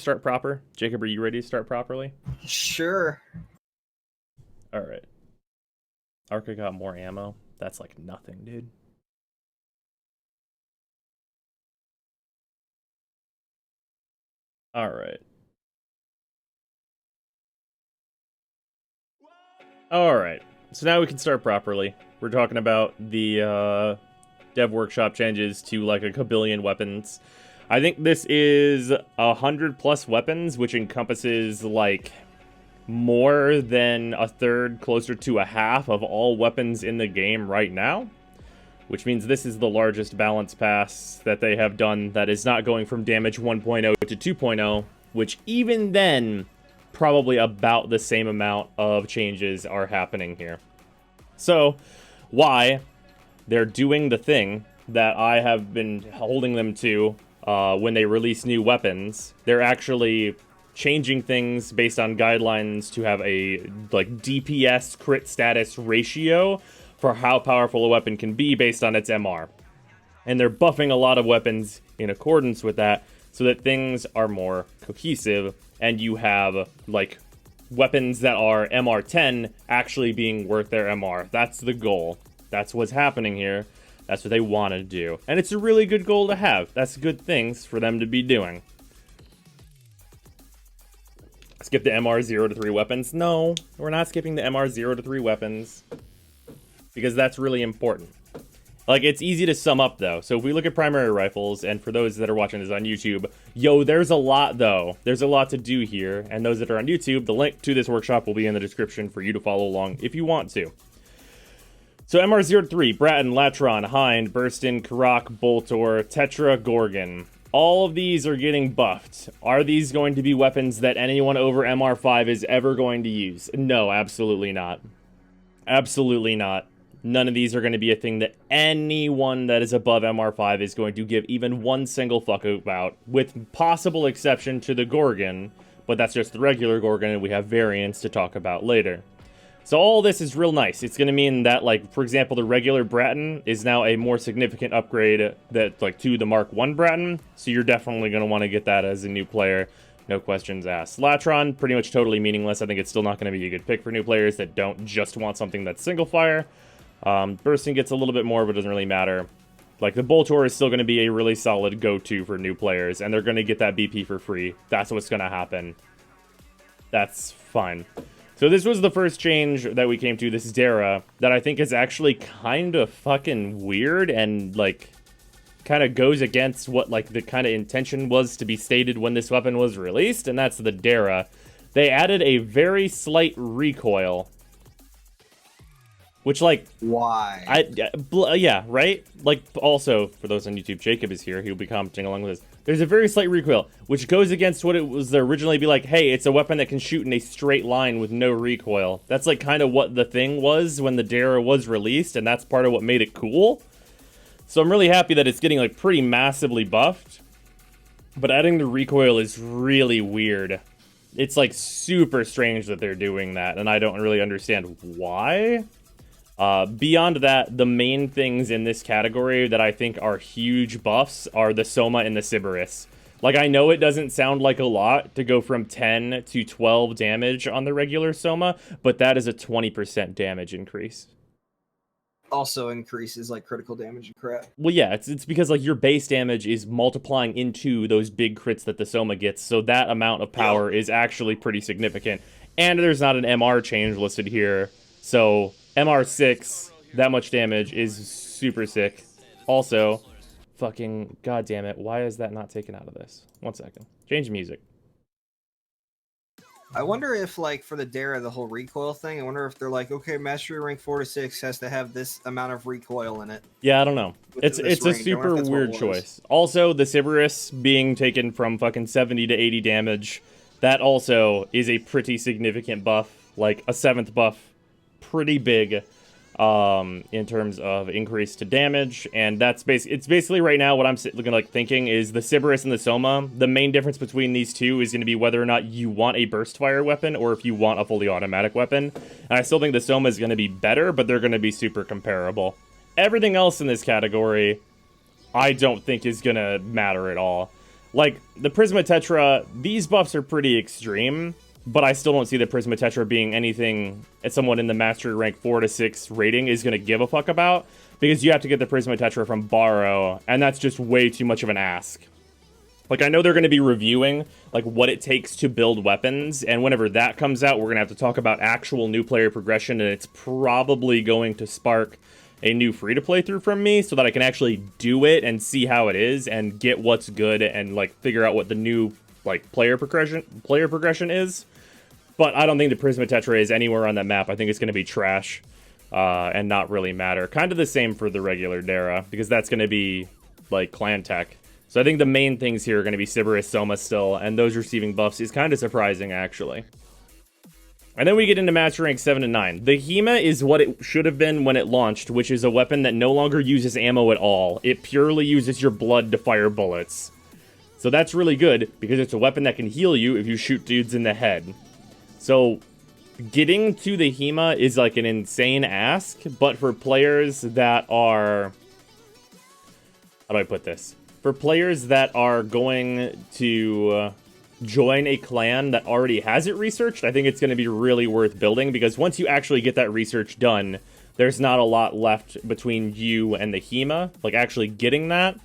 start proper? Jacob, are you ready to start properly? Sure. Alright. Arca got more ammo. That's like nothing, dude. Alright. Alright. So now we can start properly. We're talking about the Dev Workshop changes to like a kabillion weapons. I think this is 100+ weapons, which encompasses like more than a third, closer to a half of all weapons in the game right now. Which means this is the largest balance pass that they have done that is not going from damage 1.0 to 2.0, which even then, probably about the same amount of changes are happening here. So, why they're doing the thing that I have been holding them to when they release new weapons. They're actually changing things based on guidelines to have a like DPS crit status ratio for how powerful a weapon can be based on its MR. And they're buffing a lot of weapons in accordance with that so that things are more cohesive and you have like weapons that are MR 10 actually being worth their MR. That's the goal. That's what's happening here. That's what they want to do. And it's a really good goal to have. That's good things for them to be doing. Skip the MR 0 to 3 weapons. No, we're not skipping the MR 0 to 3 weapons. Because that's really important. Like, it's easy to sum up, though. So if we look at primary rifles, and for those that are watching this on YouTube, yo, there's a lot, though. There's a lot to do here. And those that are on YouTube, the link to this workshop will be in the description for you to follow along if you want to. So MR 0 to 3, Braton, Latron, Hind, Burstin, Karak, Boltor, Tetra, Gorgon. All of these are getting buffed. Are these going to be weapons that anyone over MR 5 is ever going to use? No, absolutely not. Absolutely not. None of these are going to be a thing that anyone that is above MR5 is going to give even one single fuck about, with possible exception to the Gorgon, but that's just the regular Gorgon, and we have variants to talk about later. So all this is real nice. It's going to mean that, like, for example, the regular Braton is now a more significant upgrade that, like, to the Mark 1 Braton, so you're definitely going to want to get that as a new player. No questions asked. Latron, pretty much totally meaningless. I think it's still not going to be a good pick for new players that don't just want something that's single fire. Bursting gets a little bit more, but doesn't really matter. Like, the Boltor is still going to be a really solid go-to for new players, and they're going to get that BP for free. That's what's going to happen. That's fine. So this was the first change that we came to, this Dara, that I think is actually kind of fucking weird, and, like, kind of goes against what, like, the kind of intention was to be stated when this weapon was released, and that's the Dara. They added a very slight recoil. Which, like... Why? Yeah, right? Like, also, for those on YouTube, Jacob is here. He'll be commenting along with us. There's a very slight recoil, which goes against what it was originally be like, hey, it's a weapon that can shoot in a straight line with no recoil. That's, like, kind of what the thing was when the Dara was released, and that's part of what made it cool. So I'm really happy that it's getting, like, pretty massively buffed. But adding the recoil is really weird. It's, like, super strange that they're doing that, and I don't really understand why. Beyond that, the main things in this category that I think are huge buffs are the Soma and the Sybaris. Like, I know it doesn't sound like a lot to go from 10 to 12 damage on the regular Soma, but that is a 20% damage increase. Also increases, like, critical damage and crit. Well, yeah, it's because, like, your base damage is multiplying into those big crits that the Soma gets, so that amount of power is actually pretty significant. And there's not an MR change listed here, so... MR6, that much damage is super sick. Also, fucking goddamn it, why is that not taken out of this? 1 second. Change music. I wonder if, like, for the Dara, the whole recoil thing, I wonder if they're like, okay, Mastery rank 4 to 6 has to have this amount of recoil in it. Yeah, I don't know. It's a super weird choice. Also, the Sybaris being taken from fucking 70 to 80 damage, that also is a pretty significant buff. Like, a 7th buff. Pretty big in terms of increase to damage, and that's basically right now what I'm thinking is the Sybaris and the Soma. The main difference between these two is going to be whether or not you want a burst fire weapon or if you want a fully automatic weapon. And I still think the Soma is going to be better, but they're going to be super comparable. Everything else in this category, I don't think is going to matter at all. Like, the Prisma Tetra, these buffs are pretty extreme, but I still don't see the Prisma Tetra being anything that someone in the Mastery rank 4 to 6 rating is going to give a fuck about, because you have to get the Prisma Tetra from Borrow, and that's just way too much of an ask. Like, I know they're going to be reviewing, like, what it takes to build weapons, and whenever that comes out, we're going to have to talk about actual new player progression, and it's probably going to spark a new free-to-play through from me, so that I can actually do it and see how it is, and get what's good, and, like, figure out what the new, like, player progression is. But I don't think the Prisma Tetra is anywhere on that map. I think it's going to be trash, and not really matter. Kind of the same for the regular Dara, because that's going to be, like, clan tech. So I think the main things here are going to be Sybaris, Soma still, and those receiving buffs is kind of surprising, actually. And then we get into Master Rank 7 and 9. The Hema is what it should have been when it launched, which is a weapon that no longer uses ammo at all. It purely uses your blood to fire bullets. So that's really good, because it's a weapon that can heal you if you shoot dudes in the head. So getting to the Hema is like an insane ask, but for players that are... How do I put this? For players that are going to join a clan that already has it researched, I think it's going to be really worth building, because once you actually get that research done, there's not a lot left between you and the Hema, like actually getting that.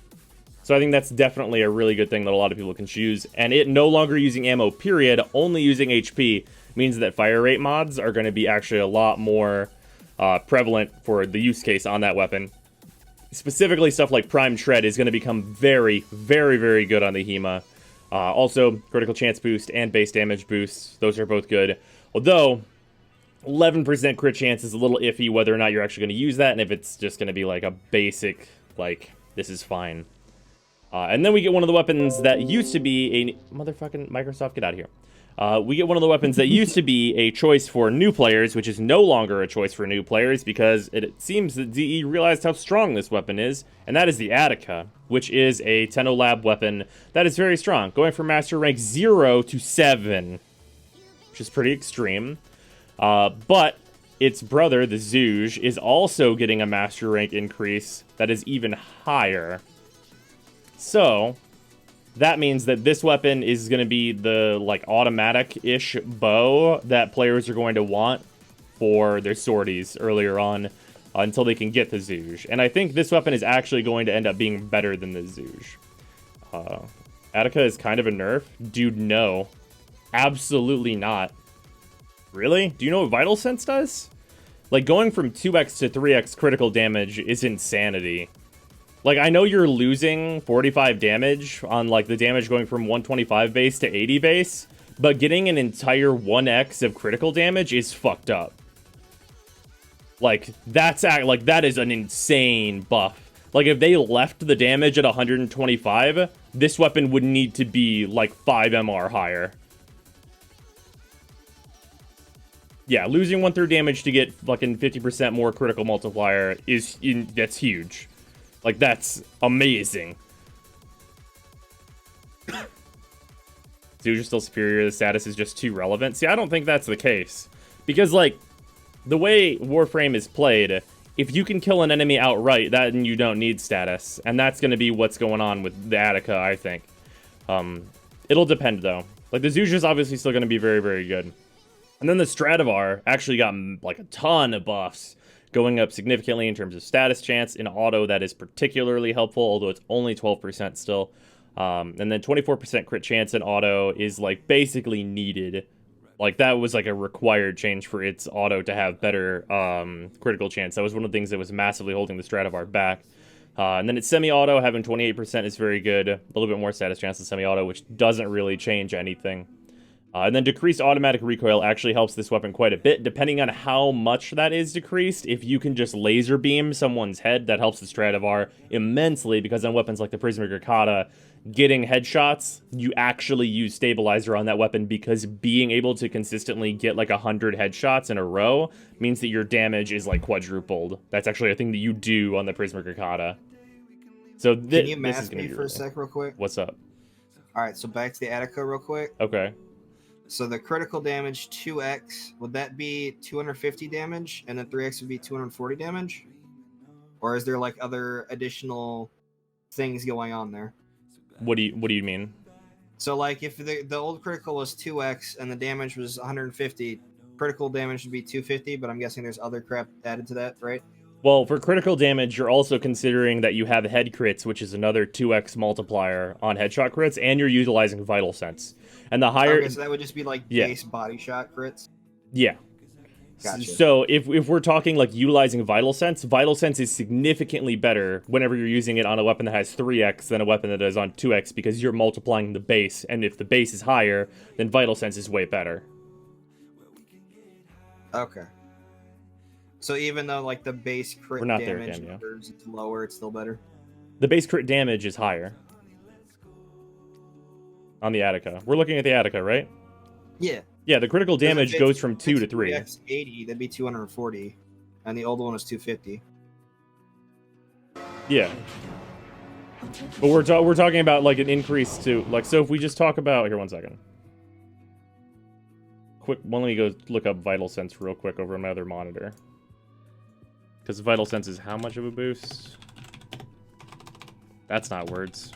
So I think that's definitely a really good thing that a lot of people can choose. And it no longer using ammo, period, only using HP, means that fire rate mods are going to be actually a lot more prevalent for the use case on that weapon. Specifically, stuff like Prime Tread is going to become very, very, very good on the Hema. Also, critical chance boost and base damage boosts. Those are both good. Although, 11% crit chance is a little iffy whether or not you're actually going to use that, and if it's just going to be like a basic, like, this is fine. And then we get one of the weapons that used to be a... Motherfucking Microsoft, get out of here. We get one of the weapons that used to be a choice for new players, which is no longer a choice for new players, because it seems that DE realized how strong this weapon is, and that is the Attica, which is a Tenno Lab weapon that is very strong, going from Master Rank 0 to 7, which is pretty extreme. But its brother, the Zouge, is also getting a Master Rank increase that is even higher. So... that means that this weapon is going to be the, like, automatic-ish bow that players are going to want for their sorties earlier on until they can get the Zouge. And I think this weapon is actually going to end up being better than the Zouge. Attica is kind of a nerf? Dude, no. Absolutely not. Really? Do you know what Vital Sense does? Like, going from 2x to 3x critical damage is insanity. Like, I know you're losing 45 damage on, like, the damage going from 125 base to 80 base, but getting an entire 1x of critical damage is fucked up. Like, that is an insane buff. Like, if they left the damage at 125, this weapon would need to be, like, 5 MR higher. Yeah, losing 1/3 damage to get fucking 50% more critical multiplier that's huge. Like, that's amazing. Zouge is still superior, the status is just too relevant. See, I don't think that's the case. Because, like, the way Warframe is played, if you can kill an enemy outright, then you don't need status. And that's going to be what's going on with the Attica, I think. It'll depend, though. Like, the Zouge is obviously still going to be very, very good. And then the Stradivar actually got, like, a ton of buffs, going up significantly in terms of status chance. In auto, that is particularly helpful, although it's only 12% still. And then 24% crit chance in auto is, like, basically needed. Like, that was, like, a required change for its auto to have better critical chance. That was one of the things that was massively holding the Stradivar back. And then its semi-auto, having 28% is very good. A little bit more status chance than semi-auto, which doesn't really change anything. And then decreased automatic recoil actually helps this weapon quite a bit, depending on how much that is decreased. If you can just laser beam someone's head, that helps the Stradivar immensely, because on weapons like the Prism or Grakata, getting headshots, you actually use stabilizer on that weapon, because being able to consistently get like 100 headshots in a row means that your damage is like quadrupled. That's actually a thing that you do on the Prism or Grakata. So can you mask me for a sec real quick? What's up? Alright, so back to the Attica real quick. Okay. So the critical damage 2x, would that be 250 damage, and then 3x would be 240 damage? Or is there like other additional things going on there? What do you mean? So like if the old critical was 2x and the damage was 150, critical damage would be 250, but I'm guessing there's other crap added to that, right? Well, for critical damage, you're also considering that you have head crits, which is another 2x multiplier on headshot crits, and you're utilizing Vital Sense. And the higher... Okay, so that would just be like base body shot crits? Yeah. Gotcha. So if we're talking like utilizing Vital Sense is significantly better whenever you're using it on a weapon that has 3x than a weapon that is on 2x because you're multiplying the base, and if the base is higher, then Vital Sense is way better. Okay. So even though like the base crit damage is lower, it's still better? The base crit damage is higher on the Attica. We're looking at the Attica, right? Yeah. Yeah, the critical damage goes from 2 to 3. 80, that'd be 240, and the old one was 250. Yeah. But we're talking about like an increase to like, so if we just talk about here, 1 second. Quick, let me go look up Vital Sense real quick over my other monitor. Because Vital Sense is how much of a boost? That's not words.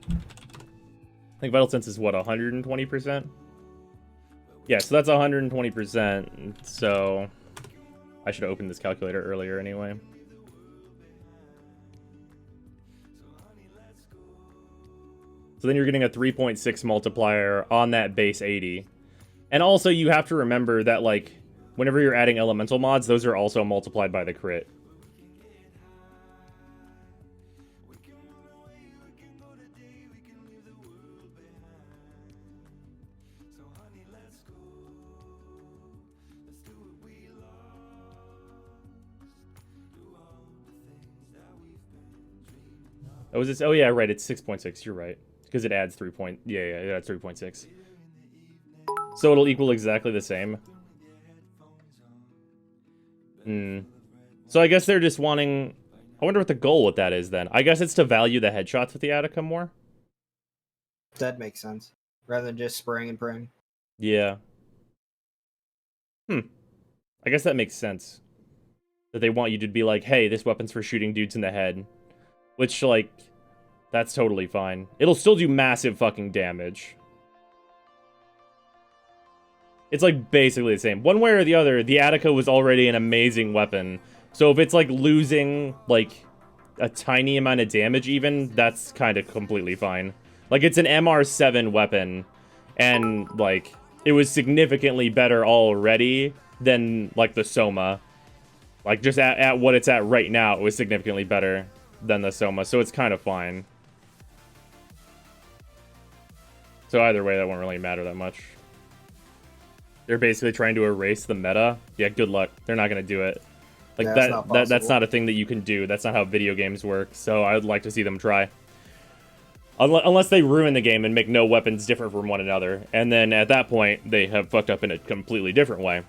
I think Vital Sense is what, 120%? Yeah, so that's 120%. So I should have opened this calculator earlier anyway. So then you're getting a 3.6 multiplier on that base 80. And also you have to remember that like whenever you're adding elemental mods, those are also multiplied by the crit. Oh, is this? Oh yeah, right. It's 6.6. You're right, because it adds 3. Yeah, it adds 3.6. So it'll equal exactly the same. So I guess they're just wanting... I wonder what the goal with that is then. I guess it's to value the headshots with the Attica more? That makes sense. Rather than just spraying and praying. Yeah. I guess that makes sense. That they want you to be like, hey, this weapon's for shooting dudes in the head. Which, like, that's totally fine. It'll still do massive fucking damage. It's, like, basically the same. One way or the other, the Attica was already an amazing weapon. So if it's, like, losing, like, a tiny amount of damage even, that's kind of completely fine. Like, it's an MR7 weapon, and, like, it was significantly better already than, like, the Soma. Like, just at what it's at right now, it was significantly better than the Soma, so it's kind of fine. So either way, that won't really matter that much. They're basically trying to erase the meta. Yeah, good luck. They're not going to do it. Like, yeah, that's not a thing that you can do. That's not how video games work, so I would like to see them try. Unless they ruin the game and make no weapons different from one another. And then at that point, they have fucked up in a completely different way.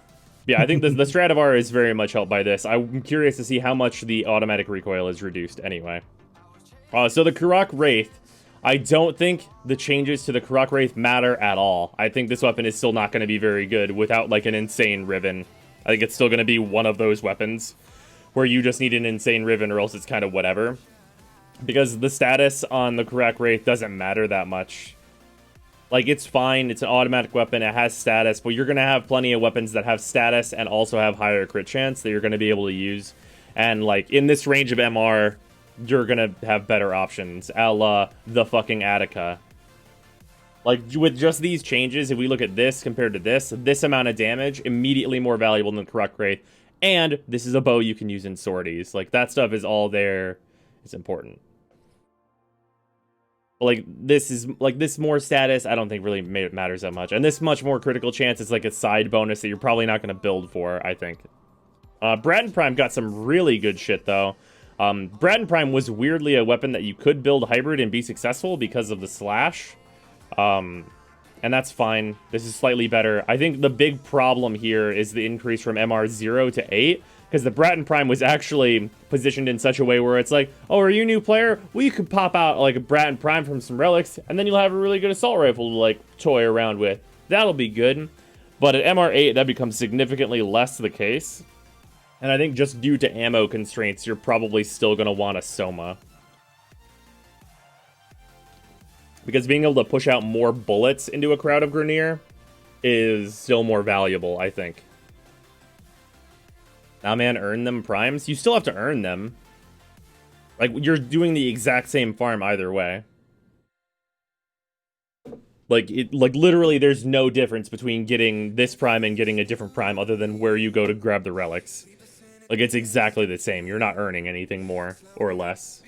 Yeah, I think the Stradivar is very much helped by this. I'm curious to see how much the automatic recoil is reduced anyway. So the Gorgon Wraith, I don't think the changes to the Gorgon Wraith matter at all. I think this weapon is still not going to be very good without like an insane ribbon. I think it's still going to be one of those weapons where you just need an insane ribbon or else it's kind of whatever. Because the status on the Gorgon Wraith doesn't matter that much. Like, it's fine, it's an automatic weapon, it has status, but you're going to have plenty of weapons that have status and also have higher crit chance that you're going to be able to use. And, like, in this range of MR, you're going to have better options, a la the fucking Attica. Like, with just these changes, if we look at this compared to this amount of damage, immediately more valuable than the Gorgon Wraith. And this is a bow you can use in sorties. Like, that stuff is all there. It's important. Like, this more status, I don't think really matters that much. And this much more critical chance is like a side bonus that you're probably not going to build for, I think. Breton Prime got some really good shit, though. Breton Prime was weirdly a weapon that you could build hybrid and be successful because of the slash. And that's fine. This is slightly better. I think the big problem here is the increase from MR 0 to 8. Because the Breton Prime was actually positioned in such a way where it's like, oh, are you a new player? Well, you could pop out like a Breton Prime from some relics, and then you'll have a really good assault rifle to like toy around with. That'll be good. But at MR8, that becomes significantly less the case. And I think just due to ammo constraints, you're probably still going to want a Soma. Because being able to push out more bullets into a crowd of Grineer is still more valuable, I think. Nah, man, earn them primes? You still have to earn them. Like, you're doing the exact same farm either way. Like, literally, there's no difference between getting this prime and getting a different prime other than where you go to grab the relics. Like, it's exactly the same. You're not earning anything more or less.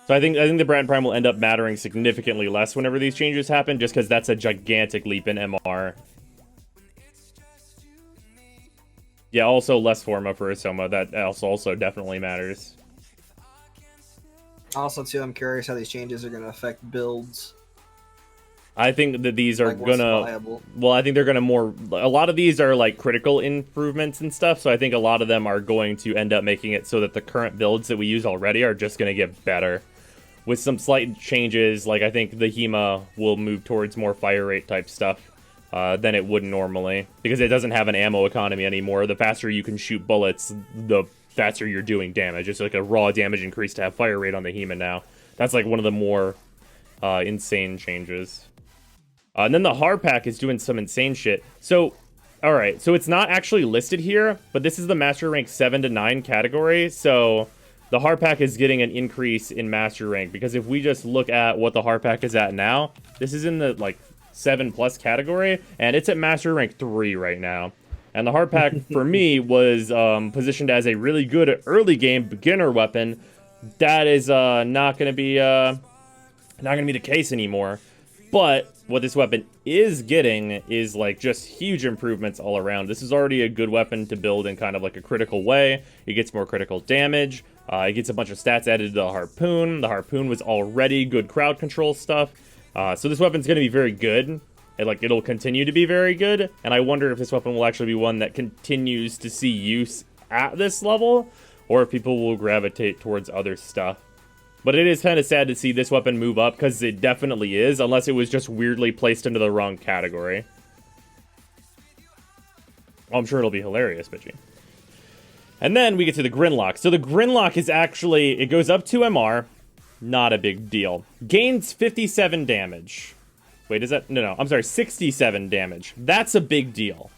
So I think the Breton Prime will end up mattering significantly less whenever these changes happen, just because that's a gigantic leap in MR. Yeah, also less Forma for a Soma. That also definitely matters. Also, too, I'm curious how these changes are going to affect builds. I think that these are Like, what's gonna... viable? Well, I think they're gonna more... A lot of these are, like, critical improvements and stuff, so I think a lot of them are going to end up making it so that the current builds that we use already are just gonna get better. With some slight changes, like, I think the Hema will move towards more fire rate type stuff than it would normally. Because it doesn't have an ammo economy anymore. The faster you can shoot bullets, the faster you're doing damage. It's like a raw damage increase to have fire rate on the Hema now. That's, like, one of the more insane changes. And then the hard pack is doing some insane shit. So, alright, so it's not actually listed here, but this is the Master Rank 7 to 9 category, so the hard pack is getting an increase in Master Rank, because if we just look at what the hard pack is at now, this is in the, like, 7+ category, and it's at Master Rank 3 right now. And the hard pack, for me, was positioned as a really good early game beginner weapon. That is not going to be the case anymore. But what this weapon is getting is, like, just huge improvements all around. This is already a good weapon to build in kind of like a critical way. It gets more critical damage. It gets a bunch of stats added to the Harpoon. The Harpoon was already good crowd control stuff. So this weapon's going to be very good. And, like, it'll continue to be very good. And I wonder if this weapon will actually be one that continues to see use at this level, or if people will gravitate towards other stuff. But it is kind of sad to see this weapon move up, because it definitely is, unless it was just weirdly placed into the wrong category. Well, I'm sure it'll be hilarious, bitchy. And then we get to the Grin Lock. So the Grin Lock is actually, it goes up to MR, not a big deal. Gains 57 damage. Wait, is that, no, I'm sorry, 67 damage. That's a big deal.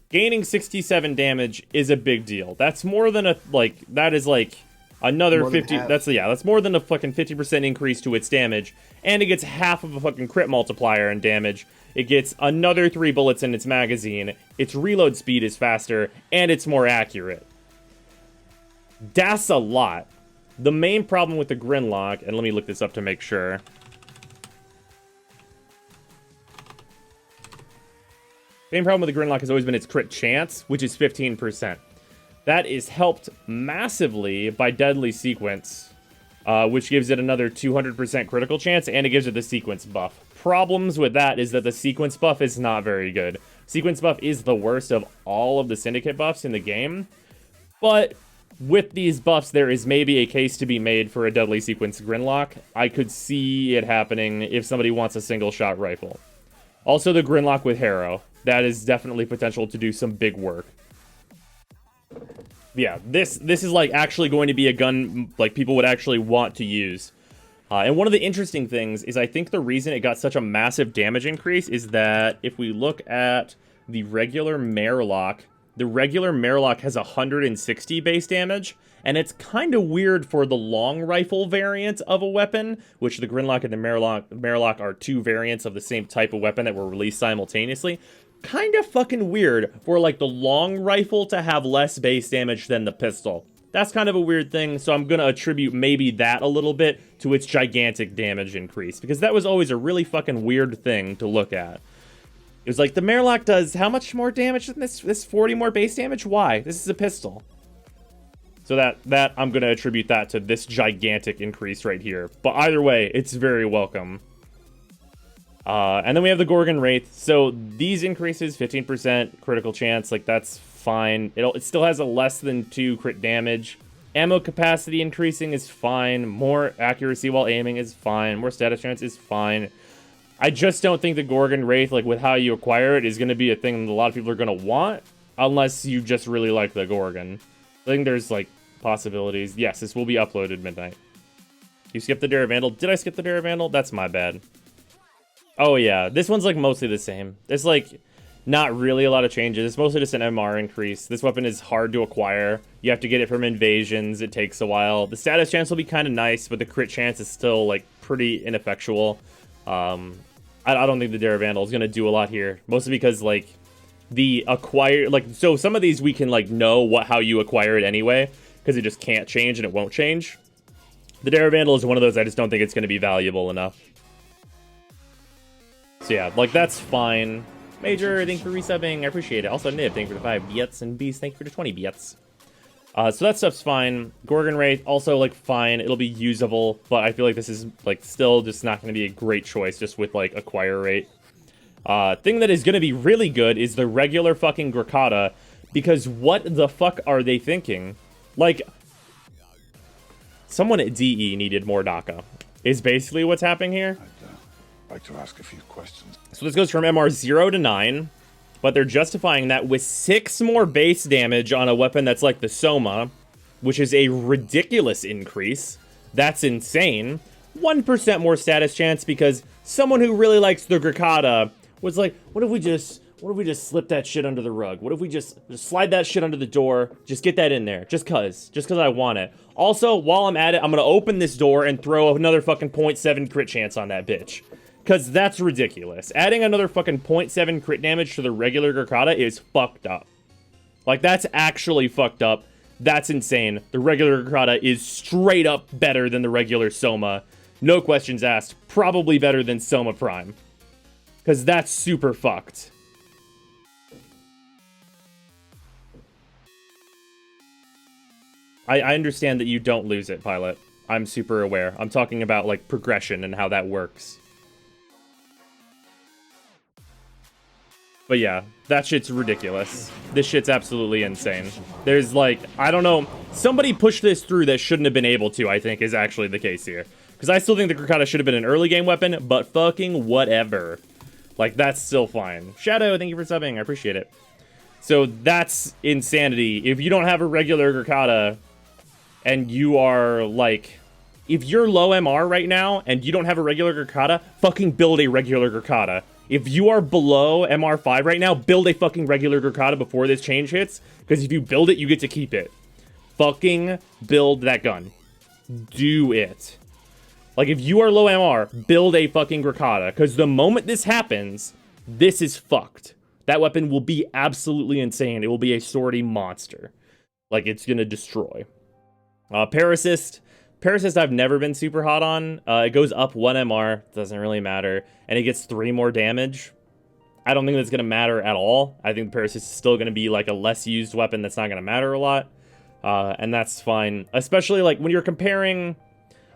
Gaining 67 damage is a big deal. That's more than a, like, that is like... Another 50, that's more than a fucking 50% increase to its damage, and it gets half of a fucking crit multiplier in damage. It gets another 3 bullets in its magazine, its reload speed is faster, and it's more accurate. That's a lot. The main problem with the Grin Lock, and let me look this up to make sure. The main problem with the Grin Lock has always been its crit chance, which is 15%. That is helped massively by Deadly Sequence, which gives it another 200% critical chance, and it gives it the Sequence buff. Problems with that is that the Sequence buff is not very good. Sequence buff is the worst of all of the Syndicate buffs in the game, but with these buffs, there is maybe a case to be made for a Deadly Sequence Grin Lock. I could see it happening if somebody wants a single-shot rifle. Also, the Grin Lock with Harrow. That is definitely potential to do some big work. Yeah, this is, like, actually going to be a gun, like, people would actually want to use. And one of the interesting things is I think the reason it got such a massive damage increase is that if we look at the regular Airlock, the regular Airlock has 160 base damage, and it's kind of weird for the long rifle variant of a weapon, which the Grin Lock and the Airlock are two variants of the same type of weapon that were released simultaneously. Kind of fucking weird for, like, the long rifle to have less base damage than the pistol. That's kind of a weird thing, so I'm going to attribute maybe that a little bit to its gigantic damage increase, because that was always a really fucking weird thing to look at. It was like, the Airlock does how much more damage than this 40 more base damage? Why? This is a pistol. So that I'm going to attribute that to this gigantic increase right here. But either way, it's very welcome. And then we have the Gorgon Wraith. So these increases, 15% critical chance, like, that's fine. It still has a less than 2 crit damage. Ammo capacity increasing is fine. More accuracy while aiming is fine. More status chance is fine. I just don't think the Gorgon Wraith, like, with how you acquire it, is going to be a thing that a lot of people are going to want, unless you just really like the Gorgon. I think there's, like, possibilities. Yes, this will be uploaded midnight. You skipped the Vandal. Did I skip the Vandal? That's my bad. Oh yeah, this one's like mostly the same. There's like not really a lot of changes. It's mostly just an MR increase. This weapon is hard to acquire. You have to get it from invasions. It takes a while. The status chance will be kind of nice, but the crit chance is still like pretty ineffectual. I don't think the Dare Vandal is gonna do a lot here, mostly because like the acquire so some of these we can like know how you acquire it anyway because it just can't change and it won't change. The Dare Vandal is one of those I just don't think it's going to be valuable enough. So yeah, like that's fine. Major, thank you for resubbing. I appreciate it. Also, Nib, thank you for the 5 bits. And Beast, thank you for the 20 bits. So that stuff's fine. Gorgon Wraith, also, like, fine. It'll be usable, but I feel like this is, like, still just not going to be a great choice just with, like, acquire rate. Thing that is going to be really good is the regular fucking Grakata, because what the fuck are they thinking? Like, someone at DE needed more DACA, is basically what's happening here. I'd like to ask a few questions. So this goes from MR 0 to 9, but they're justifying that with 6 more base damage on a weapon that's like the Soma, which is a ridiculous increase. That's insane. 1% more status chance because someone who really likes the Grakata was like, what if we just slip that shit under the rug? What if we just slide that shit under the door? Just get that in there. Just cause I want it. Also, while I'm at it, I'm gonna open this door and throw another fucking 0.7 crit chance on that bitch. Cause that's ridiculous. Adding another fucking 0.7 crit damage to the regular Grakata is fucked up. Like, that's actually fucked up. That's insane. The regular Grakata is straight up better than the regular Soma. No questions asked. Probably better than Soma Prime. Cause that's super fucked. I understand that you don't lose it, Pilot. I'm super aware. I'm talking about, like, progression and how that works. But yeah, that shit's ridiculous. This shit's absolutely insane. There's like, I don't know, somebody pushed this through that shouldn't have been able to, I think, is actually the case here. Because I still think the Grakata should have been an early game weapon, but fucking whatever. Like, that's still fine. Shadow, thank you for subbing, I appreciate it. So that's insanity. If you don't have a regular Grakata, and you are like, if you're low MR right now, and you don't have a regular Grakata, fucking build a regular Grakata. If you are below MR5 right now, build a fucking regular Grakata before this change hits. Because if you build it, you get to keep it. Fucking build that gun. Do it. Like, if you are low MR, build a fucking Grakata. Because the moment this happens, this is fucked. That weapon will be absolutely insane. It will be a swordy monster. Like, it's gonna destroy. Parasist. Parasist I've never been super hot on. It goes up 1 MR, doesn't really matter, and it gets 3 more damage. I don't think that's going to matter at all. I think the Parasist is still going to be like a less used weapon that's not going to matter a lot, and that's fine. Especially like when you're comparing,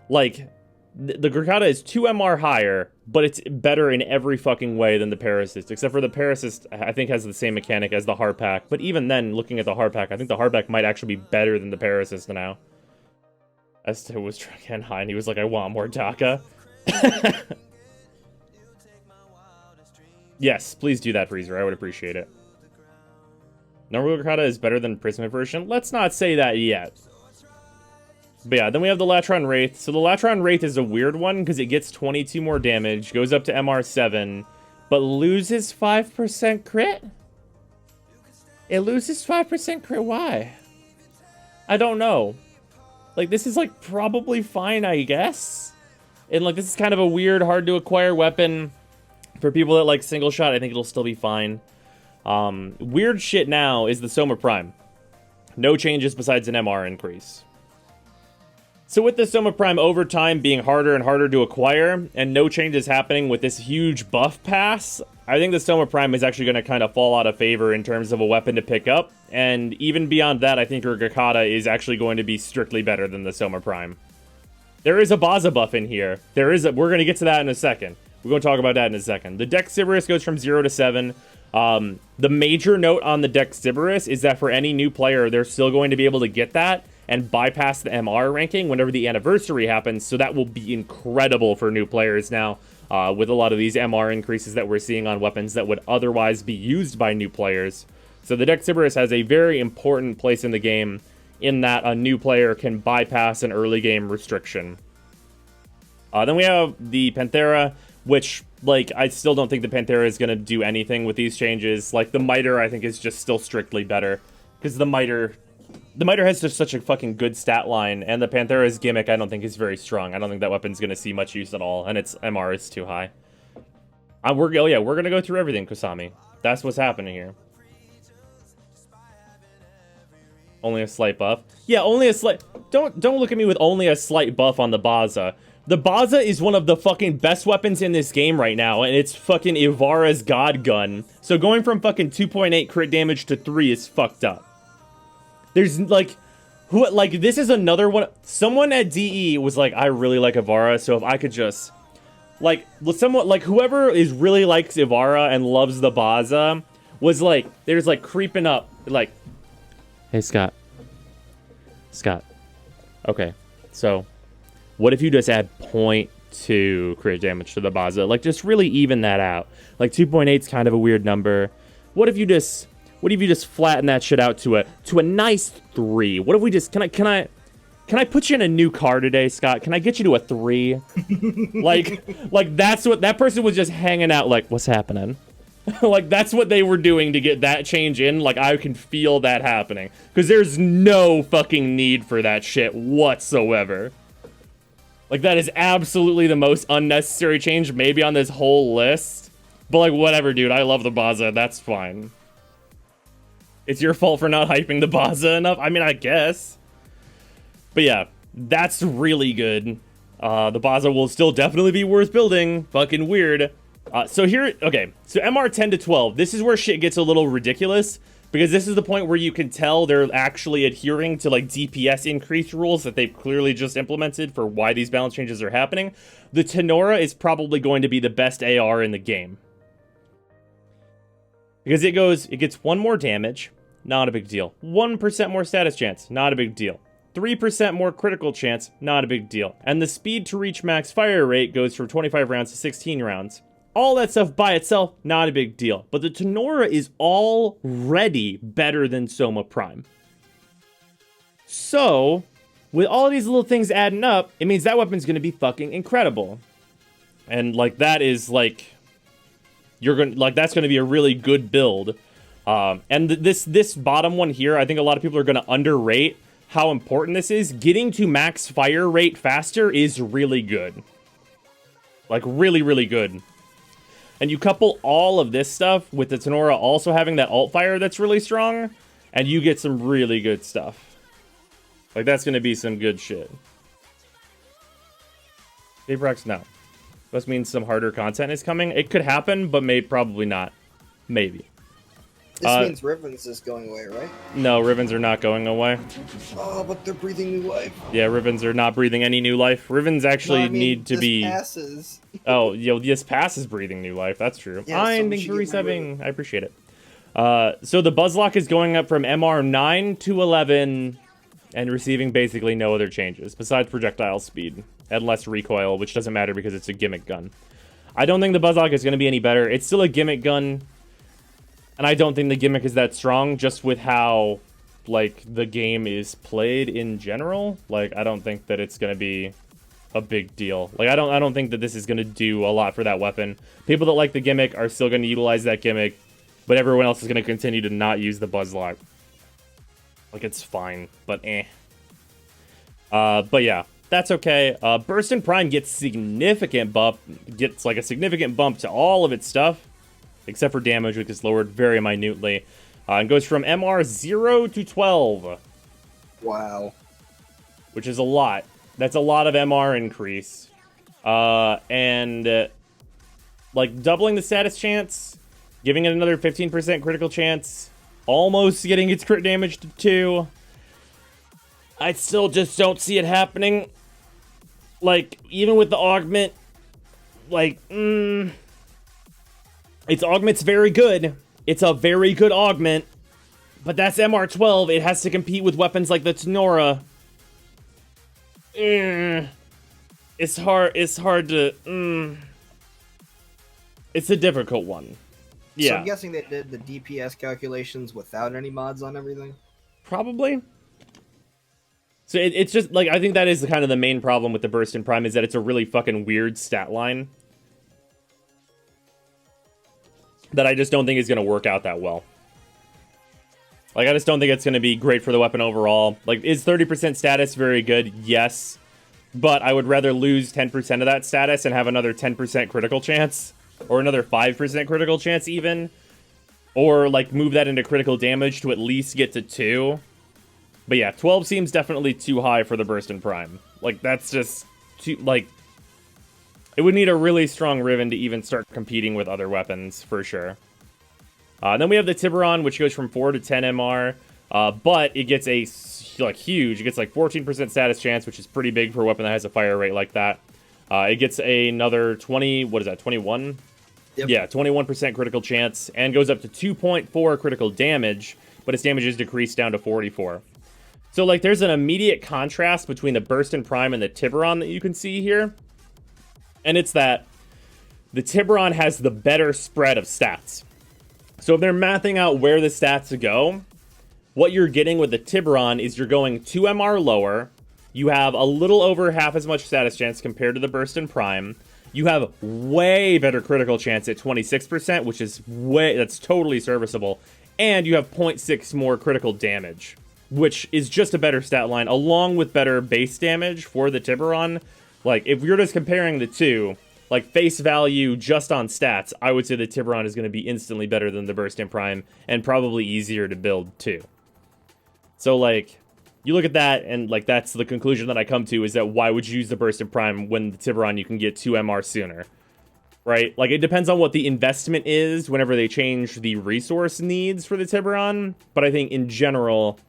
like, the Grakata is 2 MR higher, but it's better in every fucking way than the Parasist, except for the Parasist I think has the same mechanic as the Hardpack, but even then, looking at the Hardpack, I think the Hardpack might actually be better than the Parasist now. Esther was trying high, and he was like, I want more DACA. Yes, please do that, Freezer. I would appreciate it. Normal Grakata is better than Prism version. Let's not say that yet. But yeah, then we have the Latron Wraith. So the Latron Wraith is a weird one, because it gets 22 more damage, goes up to MR7, but loses 5% crit? It loses 5% crit, why? I don't know. Like, this is, like, probably fine, I guess. And, like, this is kind of a weird, hard-to-acquire weapon. For people that like single shot, I think it'll still be fine. Weird shit now is the Soma Prime. No changes besides an MR increase. So with the Soma Prime over time being harder and harder to acquire, and no changes happening with this huge buff pass, I think the Soma Prime is actually going to kind of fall out of favor in terms of a weapon to pick up. And even beyond that, I think your Grakata is actually going to be strictly better than the Soma Prime. There is a Baza buff in here. We're going to get to that in a second. We're going to talk about that in a second. The Dex Sybaris goes from 0 to 7. The major note on the Dex Sybaris is that for any new player, they're still going to be able to get that and bypass the MR ranking whenever the anniversary happens, so that will be incredible for new players now, with a lot of these MR increases that we're seeing on weapons that would otherwise be used by new players. So the Dex Sybaris has a very important place in the game, in that a new player can bypass an early game restriction. Then we have the Panthera, which, like, I still don't think the Panthera is going to do anything with these changes. Like, the Miter, I think, is just still strictly better. Because the Miter has just such a fucking good stat line, and the Panthera's gimmick I don't think is very strong. I don't think that weapon's going to see much use at all, and its MR is too high. We're going to go through everything, Kusami. That's what's happening here. Only a slight buff? Yeah, only a slight... Don't look at me with only a slight buff on the Baza. The Baza is one of the fucking best weapons in this game right now, and it's fucking Ivara's God Gun. So going from fucking 2.8 crit damage to 3 is fucked up. There's, like... this is another one... Someone at DE was like, I really like Ivara, so if I could just... Like, somewhat, like, whoever is really likes Ivara and loves the Baza was like, they're just like creeping up, like... Hey, Scott. Scott. Okay, so what if you just add 0.2 crit damage to the Baza? Like, just really even that out. Like, 2.8 is kind of a weird number. What if you just flatten that shit out to a nice 3? What if we just can I put you in a new car today, Scott? Can I get you to a 3? like that's what that person was just hanging out. Like, what's happening? Like, that's what they were doing to get that change in. Like, I can feel that happening. Because there's no fucking need for that shit whatsoever. Like, that is absolutely the most unnecessary change maybe on this whole list. But, like, whatever, dude. I love the Baza. That's fine. It's your fault for not hyping the Baza enough? I mean, I guess. But, yeah. That's really good. The Baza will still definitely be worth building. Fucking weird. So here, okay, so MR 10 to 12, this is where shit gets a little ridiculous, because this is the point where you can tell they're actually adhering to, like, DPS increase rules that they've clearly just implemented for why these balance changes are happening. The Tenora is probably going to be the best AR in the game. Because it gets 1 more damage, not a big deal. 1% more status chance, not a big deal. 3% more critical chance, not a big deal. And the speed to reach max fire rate goes from 25 rounds to 16 rounds. All that stuff by itself, not a big deal. But the Tenora is already better than Soma Prime. So, with all of these little things adding up, it means that weapon's going to be fucking incredible. And, like, that is, like... that's going to be a really good build. And this bottom one here, I think a lot of people are going to underrate how important this is. Getting to max fire rate faster is really good. Like, really, really good. And you couple all of this stuff with the Tenora also having that alt fire that's really strong, and you get some really good stuff. Like, that's going to be some good shit. Ferox, no. Must mean some harder content is coming. It could happen, but probably not. Maybe. This means Riven's is going away, right? No, Rivens are not going away. Oh, but they're breathing new life. Yeah, Rivens are not breathing any new life. Rivens actually need to be... passes. Oh, this pass is breathing new life. That's true. Yeah, Thanks for resubbing. I appreciate it. So the Buzzlock is going up from MR 9 to 11 and receiving basically no other changes besides projectile speed and less recoil, which doesn't matter because it's a gimmick gun. I don't think the Buzzlock is going to be any better. It's still a gimmick gun. And I don't think the gimmick is that strong, just with how, like, the game is played in general. Like, I don't think that it's going to be a big deal. Like, I don't think that this is going to do a lot for that weapon. People that like the gimmick are still going to utilize that gimmick, but everyone else is going to continue to not use the Buzzlock. Like, it's fine, but eh. But yeah, that's okay. Breton Prime gets a significant bump to all of its stuff. Except for damage, which is lowered very minutely. And goes from MR 0 to 12. Wow. Which is a lot. That's a lot of MR increase. And doubling the status chance, giving it another 15% critical chance, almost getting its crit damage to 2. I still just don't see it happening. Like, even with the augment, its augment's very good. It's a very good augment. But that's MR12. It has to compete with weapons like the Tenora. It's hard to... It's a difficult one. Yeah. So I'm guessing they did the DPS calculations without any mods on everything? Probably. So it's just, I think that is kind of the main problem with the Breton Prime, is that it's a really fucking weird stat line. that I just don't think is going to work out that well. Like, I just don't think it's going to be great for the weapon overall. Like, is 30% status very good? Yes. But I would rather lose 10% of that status and have another 10% critical chance. Or another 5% critical chance, even. Or, like, move that into critical damage to at least get to 2. But yeah, 12 seems definitely too high for the Breton Prime. Like, that's just too, like... It would need a really strong Riven to even start competing with other weapons, for sure. Then we have the Tiburon, which goes from 4 to 10 MR. But it gets a, like, huge. It gets, like, 14% status chance, which is pretty big for a weapon that has a fire rate like that. It gets another 20... What is that, 21? Yep. Yeah, 21% critical chance. And goes up to 2.4 critical damage. But its damage is decreased down to 44. So, like, there's an immediate contrast between the Breton Prime and the Tiburon that you can see here. And it's that the Tiburon has the better spread of stats. So if they're mathing out where the stats go, what you're getting with the Tiburon is you're going 2 MR lower. You have a little over half as much status chance compared to the Breton Prime. You have way better critical chance at 26%, which is that's totally serviceable. And you have 0.6 more critical damage, which is just a better stat line, along with better base damage for the Tiburon. Like, if you're just comparing the two, like, face value just on stats, I would say the Tiburon is going to be instantly better than the Breton Prime, and probably easier to build, too. So, like, you look at that, and, like, that's the conclusion that I come to, is that why would you use the Breton Prime when the Tiburon you can get 2 MR sooner? Right? Like, it depends on what the investment is whenever they change the resource needs for the Tiburon, but I think, in general...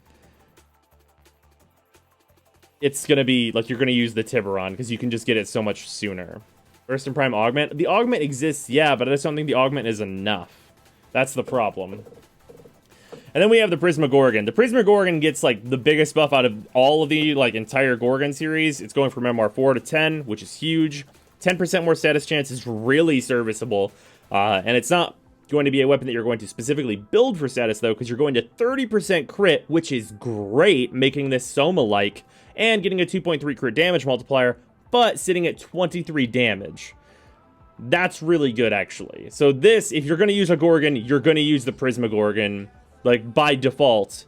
It's going to be, like, you're going to use the Tiburon, because you can just get it so much sooner. Breton Prime Augment? The Augment exists, yeah, but I just don't think the Augment is enough. That's the problem. And then we have the Prismagorgon. The Prismagorgon gets, like, the biggest buff out of all of the, like, entire Gorgon series. It's going from MR4 to 10, which is huge. 10% more status chance is really serviceable. And it's not going to be a weapon that you're going to specifically build for status, though, because you're going to 30% crit, which is great, making this Soma-like. And getting a 2.3 crit damage multiplier, but sitting at 23 damage. That's really good, actually. So this, if you're going to use a Gorgon, you're going to use the Prismagorgon. Like, by default,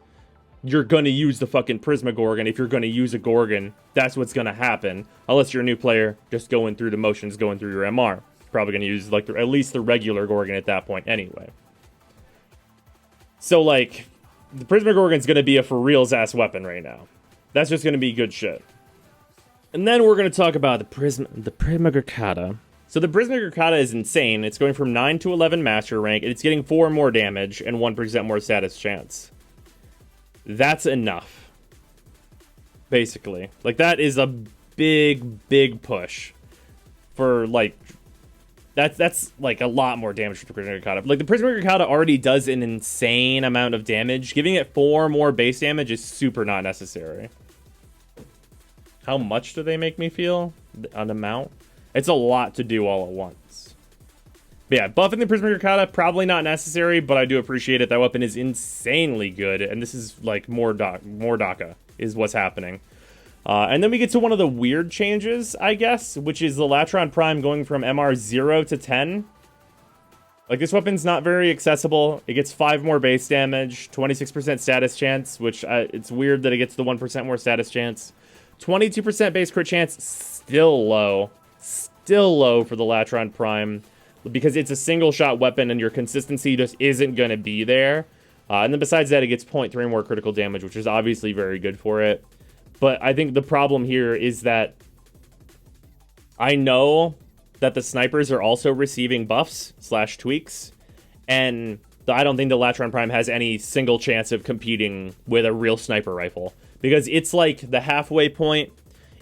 you're going to use the fucking Prismagorgon. If you're going to use a Gorgon, that's what's going to happen. Unless you're a new player, just going through the motions, going through your MR. Probably going to use, like, at least the regular Gorgon at that point anyway. So, like, the Prismagorgon's going to be a for-reals-ass weapon right now. That's just going to be good shit. And then we're going to talk about the Grakata. So the Grakata is insane. It's going from 9 to 11 master rank, and it's getting 4 more damage and 1% more status chance. That's enough. Basically. Like, that is a big, big push. For, like... That's like, a lot more damage for the Grakata. Like, the Grakata already does an insane amount of damage. Giving it 4 more base damage is super not necessary. How much do they make me feel? An amount? It's a lot to do all at once. But yeah, buffing the Grakata, probably not necessary, but I do appreciate it. That weapon is insanely good, and this is, like, more DACA is what's happening. And then we get to one of the weird changes, I guess, which is the Latron Prime going from MR 0 to 10. Like, this weapon's not very accessible. It gets 5 more base damage, 26% status chance, which it's weird that it gets the 1% more status chance. 22% base crit chance, still low. Still low for the Latron Prime, because it's a single-shot weapon and your consistency just isn't going to be there. And then besides that, it gets 0.3 more critical damage, which is obviously very good for it. But I think the problem here is that I know that the snipers are also receiving buffs / tweaks, and I don't think the Latron Prime has any single chance of competing with a real sniper rifle, because it's like the halfway point.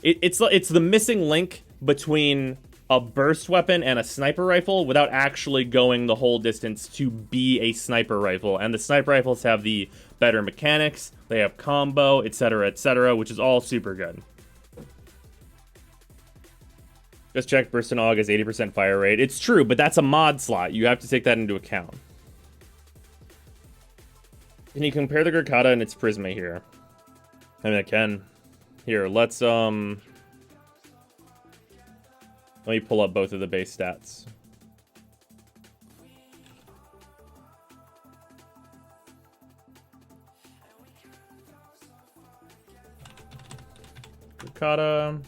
It's the missing link between a burst weapon and a sniper rifle without actually going the whole distance to be a sniper rifle. And the sniper rifles have the better mechanics, they have combo, etc., which is all super good. Just check, Burst and Aug has 80% fire rate. It's true, but that's a mod slot. You have to take that into account. Can you compare the Grakata and its Prisma here? I mean, I can. Here, let me pull up both of the base stats. Grakata.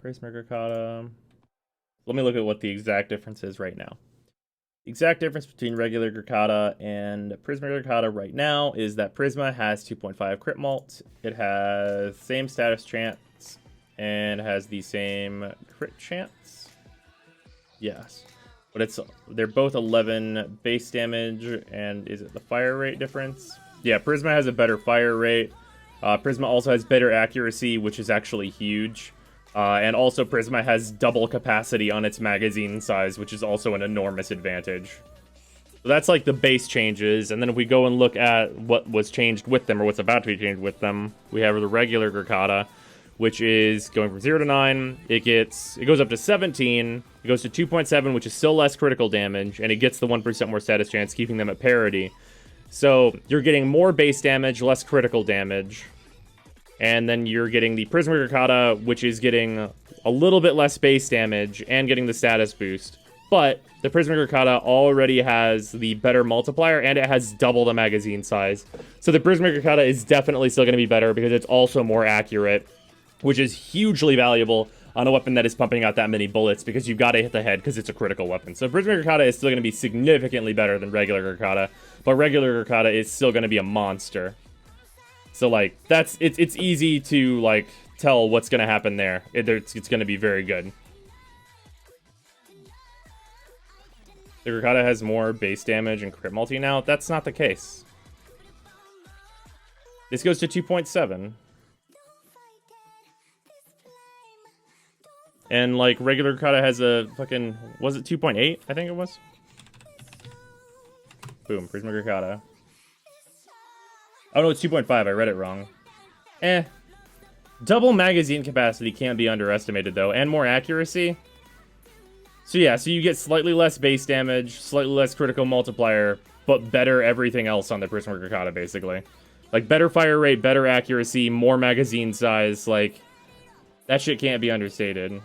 Prism Grakata. Let me look at what the exact difference is right now. The exact difference between regular Grakata and Prisma Grakata right now is that Prisma has 2.5 crit mult. It has same status chance and has the same crit chance. Yes. But they're both 11 base damage, and is it the fire rate difference? Yeah, Prisma has a better fire rate. Prisma also has better accuracy, which is actually huge. And also Prisma has double capacity on its magazine size, which is also an enormous advantage. So that's like the base changes, and then if we go and look at what was changed with them, or what's about to be changed with them, we have the regular Grakata, which is going from 0 to 9. It goes up to 17. It goes to 2.7, which is still less critical damage, and it gets the 1% more status chance, keeping them at parity. So you're getting more base damage, less critical damage. And then you're getting the Prism Grakata, which is getting a little bit less base damage and getting the status boost. But the Prism Grakata already has the better multiplier, and it has double the magazine size. So the Prism Grakata is definitely still going to be better because it's also more accurate, which is hugely valuable on a weapon that is pumping out that many bullets, because you've got to hit the head because it's a critical weapon. So Prism Grakata is still going to be significantly better than regular Grakata, but regular Grakata is still going to be a monster. So, like, it's easy to, like, tell what's going to happen there. It's going to be very good. The Grakata has more base damage and crit multi now. That's not the case. This goes to 2.7. And, like, regular Grakata has a fucking... Was it 2.8? I think it was. Boom. Prisma Grakata. Oh, no, it's 2.5. I read it wrong. Double magazine capacity can't be underestimated, though. And more accuracy. So, yeah. So, you get slightly less base damage, slightly less critical multiplier, but better everything else on the Prism Grakata, basically. Like, better fire rate, better accuracy, more magazine size. Like, that shit can't be understated.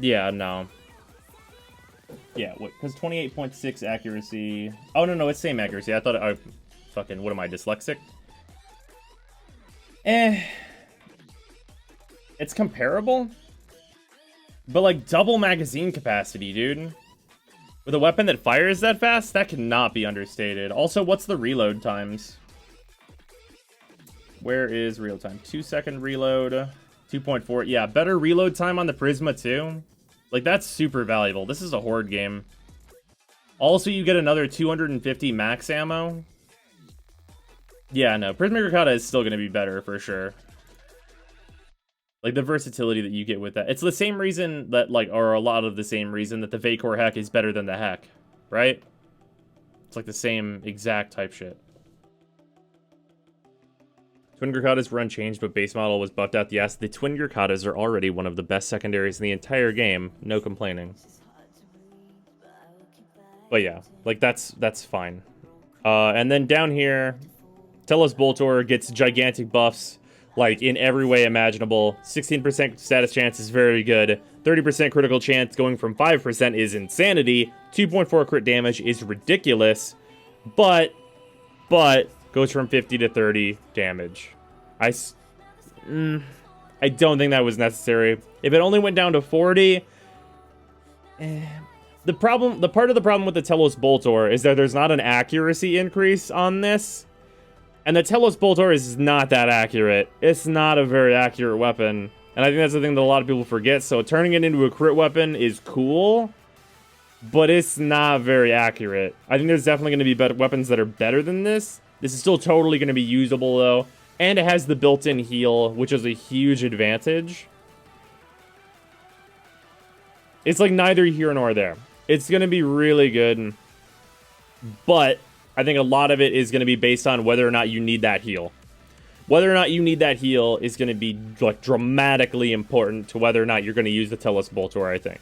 Yeah, no. Yeah, because 28.6 accuracy... Oh, no, it's same accuracy. I thought... fucking, what am I, dyslexic? It's comparable. But, like, double magazine capacity, dude. With a weapon that fires that fast, that cannot be understated. Also, what's the reload times? Where is reload time? 2-second reload. 2.4. Yeah, better reload time on the Prisma, too. Like, that's super valuable. This is a horde game. Also, you get another 250 max ammo. Yeah, no. Prism Grakata is still going to be better, for sure. Like, the versatility that you get with that. It's the same reason that, like, or a lot of the same reason that the Vacor Heck is better than the Heck. Right? It's like the same exact type shit. Twin Grakatas were unchanged, but base model was buffed out. Yes, the Twin Grakatas are already one of the best secondaries in the entire game. No complaining. But yeah, like that's fine. And then down here, Telos Boltor gets gigantic buffs, like in every way imaginable. 16% status chance is very good. 30% critical chance going from 5% is insanity. 2.4 crit damage is ridiculous. But goes from 50 to 30 damage. I don't think that was necessary. If it only went down to 40... The part of the problem with the Telos Boltor is that there's not an accuracy increase on this. And the Telos Boltor is not that accurate. It's not a very accurate weapon. And I think that's the thing that a lot of people forget. So turning it into a crit weapon is cool, but it's not very accurate. I think there's definitely going to be better weapons that are better than this. This is still totally going to be usable, though. And it has the built-in heal, which is a huge advantage. It's like neither here nor there. It's going to be really good. But I think a lot of it is going to be based on whether or not you need that heal. Whether or not you need that heal is going to be like dramatically important to whether or not you're going to use the Telos Boltor, I think.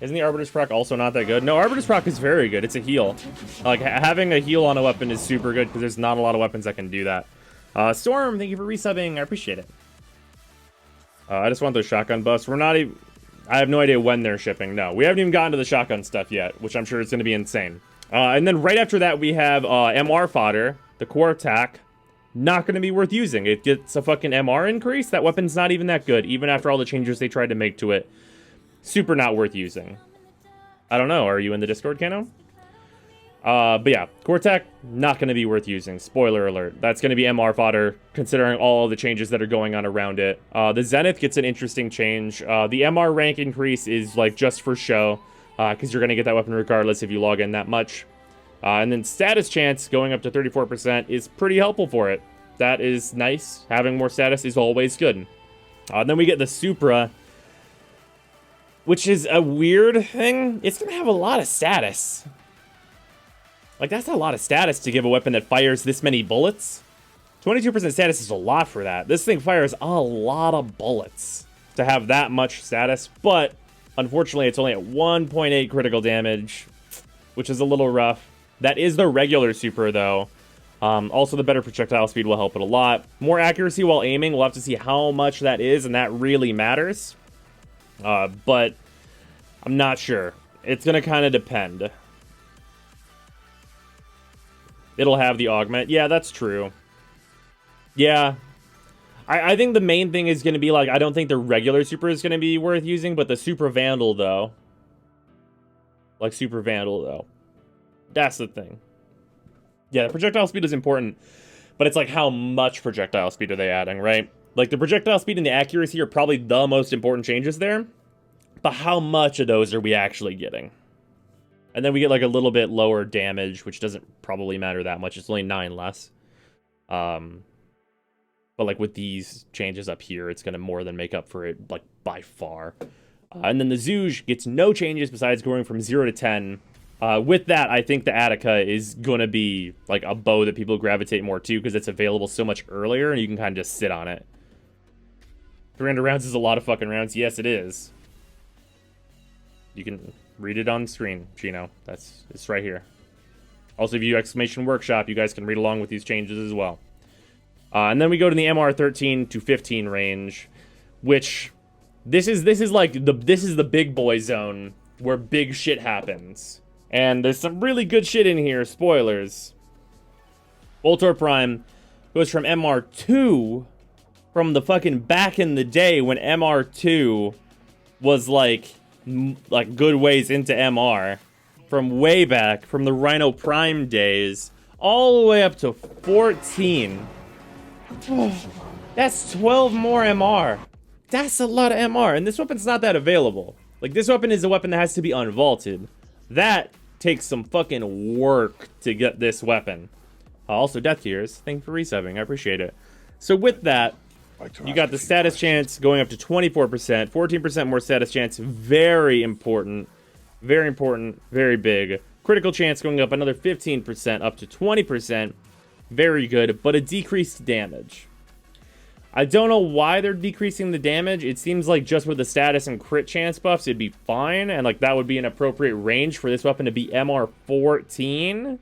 Isn't the Arbiter's proc also not that good? No, Arbiter's proc is very good. It's a heal. Like, having a heal on a weapon is super good because there's not a lot of weapons that can do that. Storm, thank you for resubbing. I appreciate it. I just want those shotgun buffs. We're not even... I have no idea when they're shipping. No, we haven't even gotten to the shotgun stuff yet, which I'm sure is going to be insane. And then right after that, we have MR fodder, the core attack. Not going to be worth using. It gets a fucking MR increase. That weapon's not even that good, even after all the changes they tried to make to it. Super not worth using. I don't know. Are you in the Discord, Kano? But yeah, core attack, not going to be worth using. Spoiler alert. That's going to be MR fodder, considering all the changes that are going on around it. The Zenith gets an interesting change. The MR rank increase is, like, just for show, because you're going to get that weapon regardless if you log in that much. And then status chance going up to 34% is pretty helpful for it. That is nice. Having more status is always good. Then we get the Supra, which is a weird thing. It's going to have a lot of status. Like, that's a lot of status to give a weapon that fires this many bullets. 22% status is a lot for that. This thing fires a lot of bullets to have that much status, but unfortunately it's only at 1.8 critical damage, which is a little rough. That is the regular Super, though. Also, the better projectile speed will help it a lot. More accuracy while aiming, we'll have to see how much that is, and that really matters. But I'm not sure. It's going to kind of depend. It'll have the augment. Yeah, that's true. Yeah. I think the main thing is going to be, like, I don't think the regular Super is going to be worth using, but the Super Vandal, though. Like, Super Vandal, though. That's the thing. Yeah, the projectile speed is important, but it's like, how much projectile speed are they adding, right? Like, the projectile speed and the accuracy are probably the most important changes there, but how much of those are we actually getting? And then we get, like, a little bit lower damage, which doesn't probably matter that much. It's only 9 less. But, like, with these changes up here, it's going to more than make up for it, like, by far. And then the Zouge gets no changes besides going from 0 to 10. With that, I think the Attica is going to be, like, a bow that people gravitate more to, because it's available so much earlier, and you can kind of just sit on it. 300 rounds is a lot of fucking rounds. Yes, it is. You can read it on screen, Chino. It's right here. Also, if you exclamation workshop, you guys can read along with these changes as well. And then we go to the MR13 to 15 range, which this is the big boy zone where big shit happens. And there's some really good shit in here. Spoilers. Breton Prime goes from MR2 from the fucking back in the day when MR2 was like good ways into MR. From way back, from the Rhino Prime days, all the way up to 14. That's 12 more MR. That's a lot of MR. And this weapon's not that available. Like, this weapon is a weapon that has to be unvaulted. That takes some fucking work to get this weapon. Also, Death Gears, thank you for resubbing. I appreciate it. So with that, you got the status chance going up to 24%, 14% more status chance. Very important. Very important. Very big. Critical chance going up another 15%, up to 20%. Very good, but a decreased damage. I don't know why they're decreasing the damage. It seems like just with the status and crit chance buffs, it'd be fine. And, like, that would be an appropriate range for this weapon to be MR 14.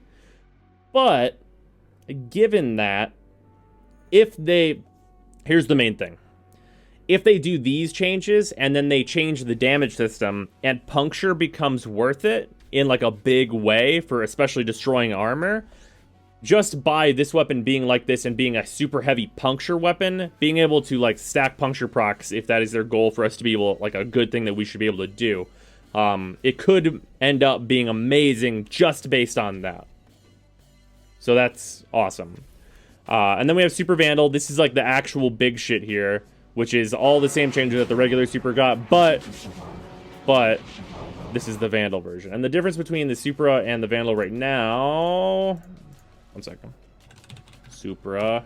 But, given that, if they... Here's the main thing. If they do these changes, and then they change the damage system, and puncture becomes worth it in, like, a big way for especially destroying armor... Just by this weapon being like this and being a super heavy puncture weapon, being able to, like, stack puncture procs, if that is their goal for us to be able, like, a good thing that we should be able to do, it could end up being amazing just based on that. So that's awesome. And then we have Super Vandal. This is, like, the actual big shit here, which is all the same changes that the regular Super got, but this is the Vandal version. And the difference between the Supra and the Vandal right now... One second. Supra.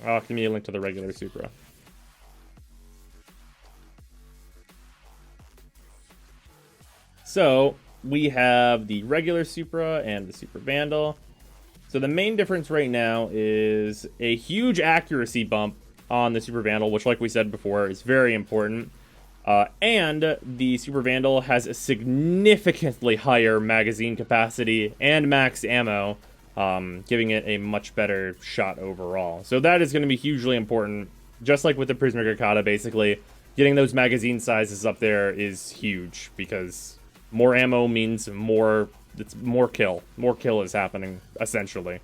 Oh, give me a link to the regular Supra. So, we have the regular Supra and the Super Vandal. So the main difference right now is a huge accuracy bump on the Super Vandal, which, like we said before, is very important. And the Super Vandal has a significantly higher magazine capacity and max ammo, giving it a much better shot overall. So that is going to be hugely important, just like with the Prism Grakata, basically. getting those magazine sizes up there is huge because more ammo means more. It's more kill. More kill is happening essentially,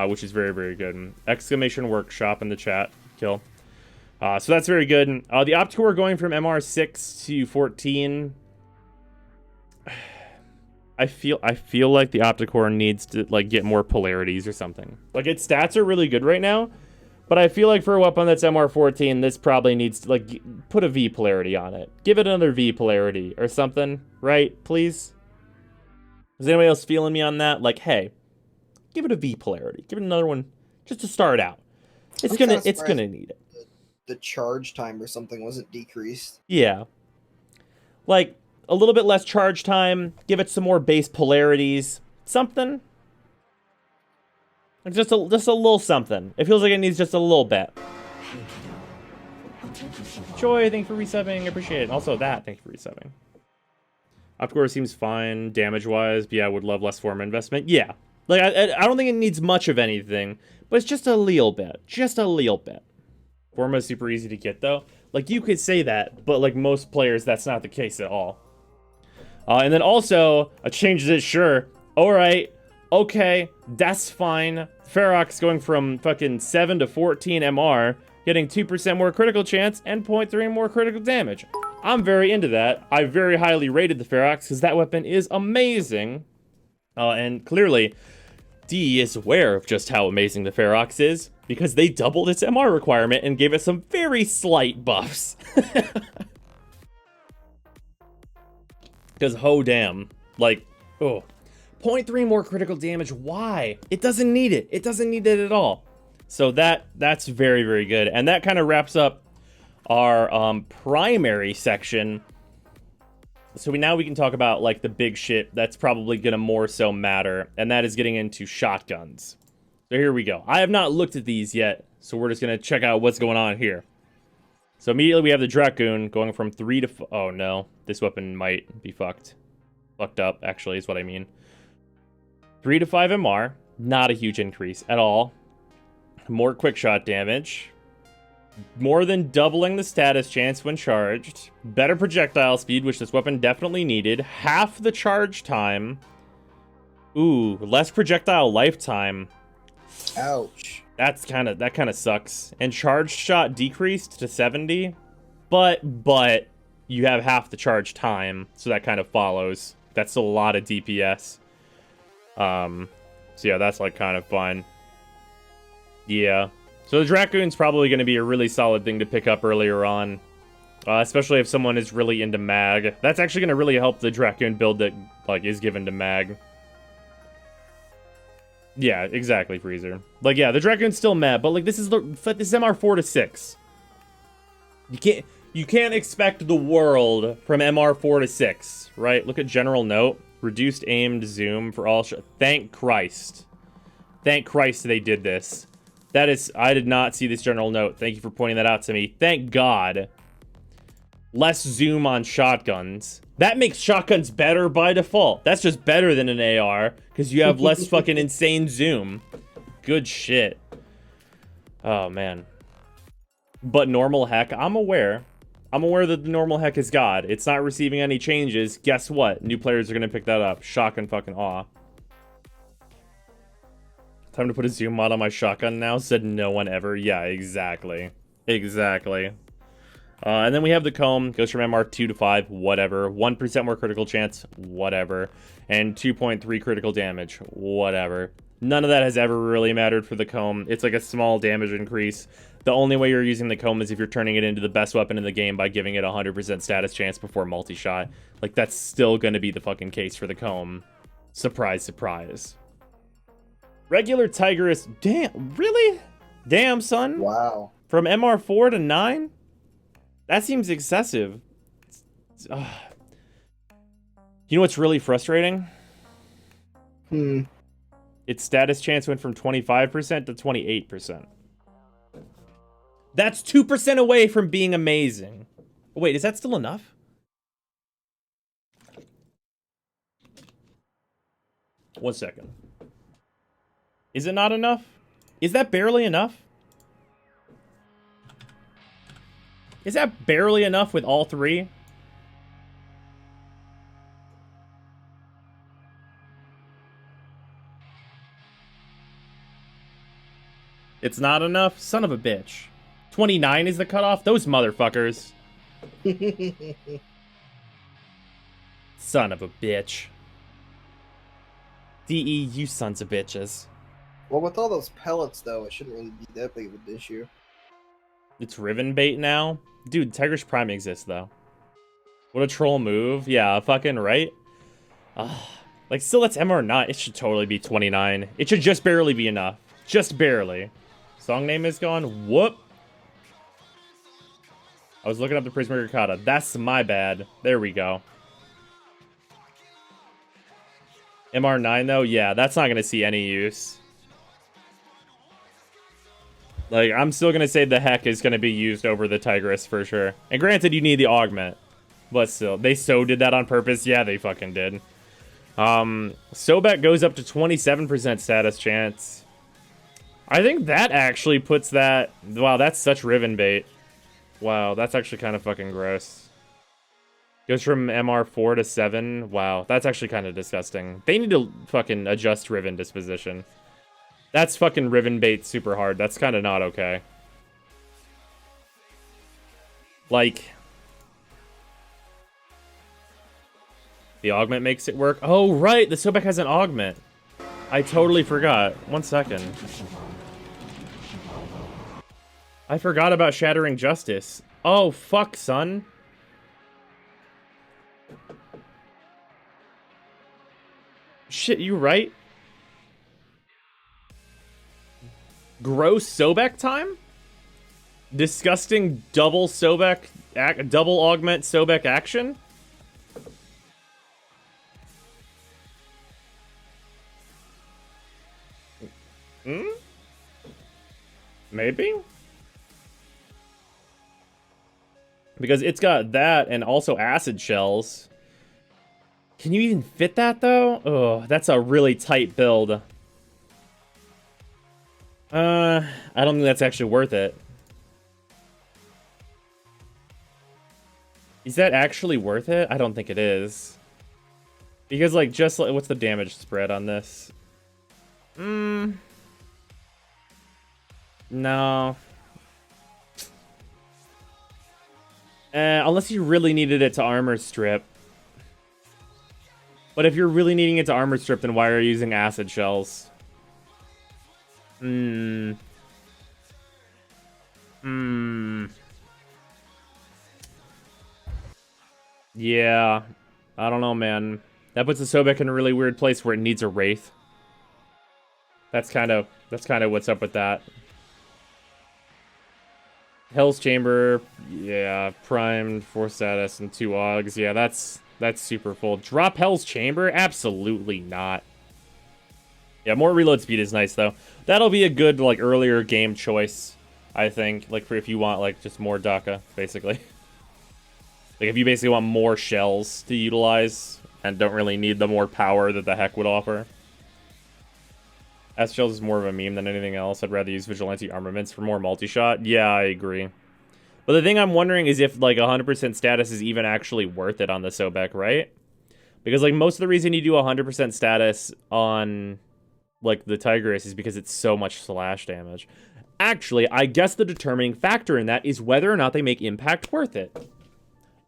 which is very, very good. Exclamation workshop in the chat. Kill. So that's very good. The Opticore going from MR6 to 14. I feel like the Opticore needs to like get more polarities or something. Like its stats are really good right now, but I feel like for a weapon that's MR14, this probably needs to like put a V polarity on it. Give it another V polarity or something, right? Please. Is anybody else feeling me on that? Like, hey, give it a V polarity. Give it another one just to start out. It's gonna need it. The charge time or something wasn't decreased. Yeah. Like a little bit less charge time, give it some more base polarities, something. Like just a little something. It feels like it needs just a little bit. Joy, thank you for resubbing. I appreciate it. Also that, thank you for resubbing. Opticore seems fine damage-wise, but yeah, I would love less form investment. Yeah. Like, I don't think it needs much of anything, but it's just a little bit. Just a little bit. Forma is super easy to get, though. Like, you could say that, but like most players, that's not the case at all. And then also, a change this, sure. Alright, okay, that's fine. Ferox going from fucking 7 to 14 MR, getting 2% more critical chance and 0.3 more critical damage. I'm very into that. I very highly rated the Ferox because that weapon is amazing. And clearly, D is aware of just how amazing the Ferox is because they doubled its MR requirement and gave it some very slight buffs. Because ho damn, like, oh, 0.3 more critical damage, why? It doesn't need it. It doesn't need it at all. So that's very, very good. And that kind of wraps up our primary section. So now we can talk about like the big shit that's probably gonna more so matter, and that is getting into shotguns. So here we go. I have not looked at these yet, so we're just gonna check out what's going on here. So immediately we have the Dragoon going from 3 to oh no, this weapon might be fucked up actually is what I mean. 3 to 5 MR, not a huge increase at all. More quick shot damage. More than doubling the status chance when charged. Better projectile speed, which this weapon definitely needed. Half the charge time. Ooh, less projectile lifetime. Ouch. That kind of sucks. And charged shot decreased to 70. But you have half the charge time, so that kind of follows. That's still a lot of DPS. So yeah, that's like kind of fun. Yeah. So the Dragoon's probably going to be a really solid thing to pick up earlier on. Especially if someone is really into mag. That's actually going to really help the Dragoon build that like is given to mag. Yeah, exactly, Freezer. Like, yeah, the Dragoon's still mad, but like this is MR4 to 6. You can't expect the world from MR4 to 6, right? Look at general note. Reduced aimed zoom for all thank Christ. Thank Christ they did this. That is, I did not see this general note. Thank you for pointing that out to me. Thank God. Less zoom on shotguns. That makes shotguns better by default. That's just better than an AR, because you have less fucking insane zoom. Good shit. Oh, man. But normal heck, I'm aware. I'm aware that the normal heck is God. It's not receiving any changes. Guess what? New players are going to pick that up. Shotgun fucking awe. Time to put a zoom mod on my shotgun now, said no one ever. Yeah, exactly. Exactly. And then we have the comb. Goes from MR2 to 5, whatever. 1% more critical chance, whatever. And 2.3 critical damage, whatever. None of that has ever really mattered for the comb. It's like a small damage increase. The only way you're using the comb is if you're turning it into the best weapon in the game by giving it a 100% status chance before multi-shot. Like, that's still gonna be the fucking case for the comb. Surprise, surprise. Regular Tigress, damn, really? Damn, son. Wow. From MR4 to 9? That seems excessive. You know what's really frustrating? Its status chance went from 25% to 28%. That's 2% away from being amazing. Wait, is that still enough? One second. Is it not enough? Is that barely enough? Is that barely enough with all three? It's not enough? Son of a bitch. 29 is the cutoff? Those motherfuckers. Son of a bitch. DE, you sons of bitches. Well, with all those pellets, though, it shouldn't really be that big of an issue. It's Riven bait now? Dude, Tigris Prime exists, though. What a troll move. Yeah, fucking right. Like, still, that's MR not. It should totally be 29. It should just barely be enough. Just barely. Song name is gone. Whoop. I was looking up the Prism Ricotta. That's my bad. There we go. MR9, though? Yeah, that's not going to see any use. Like, I'm still going to say the Heck is going to be used over the Tigris for sure. And granted, you need the Augment. But still, they so did that on purpose. Yeah, they fucking did. Sobek goes up to 27% status chance. I think that actually puts that... Wow, that's such Riven bait. Wow, that's actually kind of fucking gross. Goes from MR4 to 7. Wow, that's actually kind of disgusting. They need to fucking adjust Riven disposition. That's fucking Riven bait super hard. That's kind of not okay. Like... The augment makes it work. Oh, right! The Sobek has an augment. I totally forgot. 1 second. I forgot about Shattering Justice. Oh, fuck, son. Shit, you right? Gross Sobek time? Disgusting double Sobek... double augment Sobek action? Maybe? Because it's got that and also acid shells. Can you even fit that, though? Oh, that's a really tight build. I don't think that's actually worth it. Is that actually worth it? I don't think it is. Because, like, just like... What's the damage spread on this? No. Unless you really needed it to armor strip. But if you're really needing it to armor strip, then why are you using acid shells? Yeah. I don't know, man. That puts the Sobek in a really weird place where it needs a Wraith. That's kind of what's up with that. Hell's Chamber, yeah, primed, 4 status, and 2 augs. Yeah, that's super full. Drop Hell's Chamber? Absolutely not. Yeah, more reload speed is nice, though. That'll be a good, like, earlier game choice, I think. Like, for if you want, like, just more DACA, basically. Like, if you basically want more shells to utilize and don't really need the more power that the Heck would offer. S-Shells is more of a meme than anything else. I'd rather use Vigilante Armaments for more multi-shot. Yeah, I agree. But the thing I'm wondering is if, like, 100% status is even actually worth it on the Sobek, right? Because, like, most of the reason you do 100% status on, like, the Tigris is because it's so much slash damage. Actually, I guess the determining factor in that is whether or not they make impact worth it.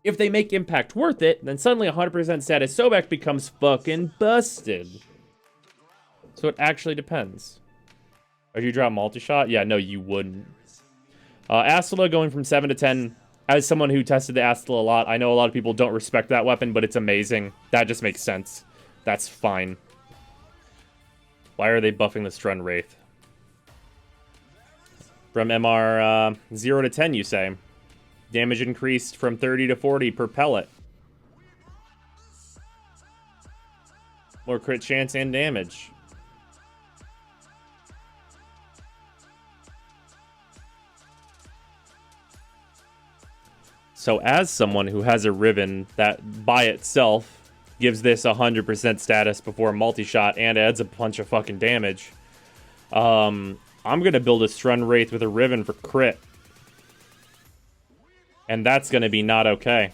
If they make impact worth it, then suddenly 100% status Sobek becomes fucking busted. So it actually depends. If you drop multi-shot? Yeah, no, you wouldn't. Astila going from 7 to 10. As someone who tested the Astila a lot, I know a lot of people don't respect that weapon, but it's amazing. That just makes sense. That's fine. Why are they buffing the Strun Wraith? From MR 0 to 10, you say. Damage increased from 30 to 40 per pellet. More crit chance and damage. So as someone who has a Riven that by itself gives this 100% status before multi-shot and adds a bunch of fucking damage, I'm going to build a Strun Wraith with a Riven for crit. And that's going to be not okay.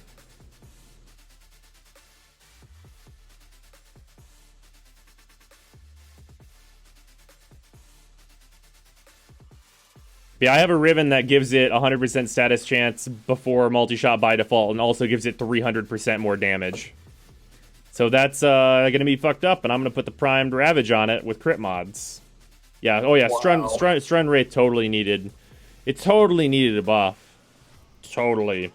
Yeah, I have a Riven that gives it 100% status chance before multi-shot by default, and also gives it 300% more damage. So that's going to be fucked up, and I'm going to put the primed Ravage on it with crit mods. Yeah, oh yeah, wow. Stun Wraith totally needed. It totally needed a buff. Totally.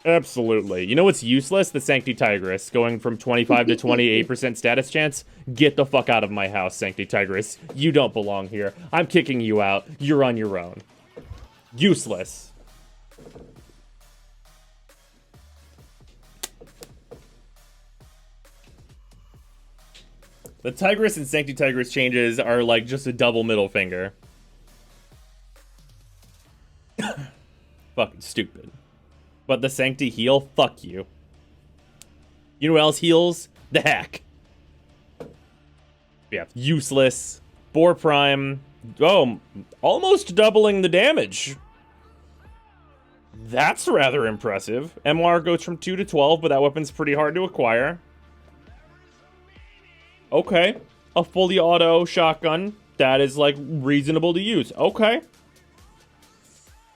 Absolutely. You know what's useless? The Sancti Tigris, going from 25 to 28% status chance. Get the fuck out of my house, Sancti Tigris. You don't belong here. I'm kicking you out. You're on your own. Useless. The Tigris and Sancti Tigris changes are like just a double middle finger. Fucking stupid. But the Sancti heal? Fuck you. You know what else heals? The Heck. Yeah, useless. Boar Prime. Oh, almost doubling the damage. That's rather impressive. MR goes from 2 to 12, but that weapon's pretty hard to acquire. Okay. A fully auto shotgun. That is, like, reasonable to use. Okay.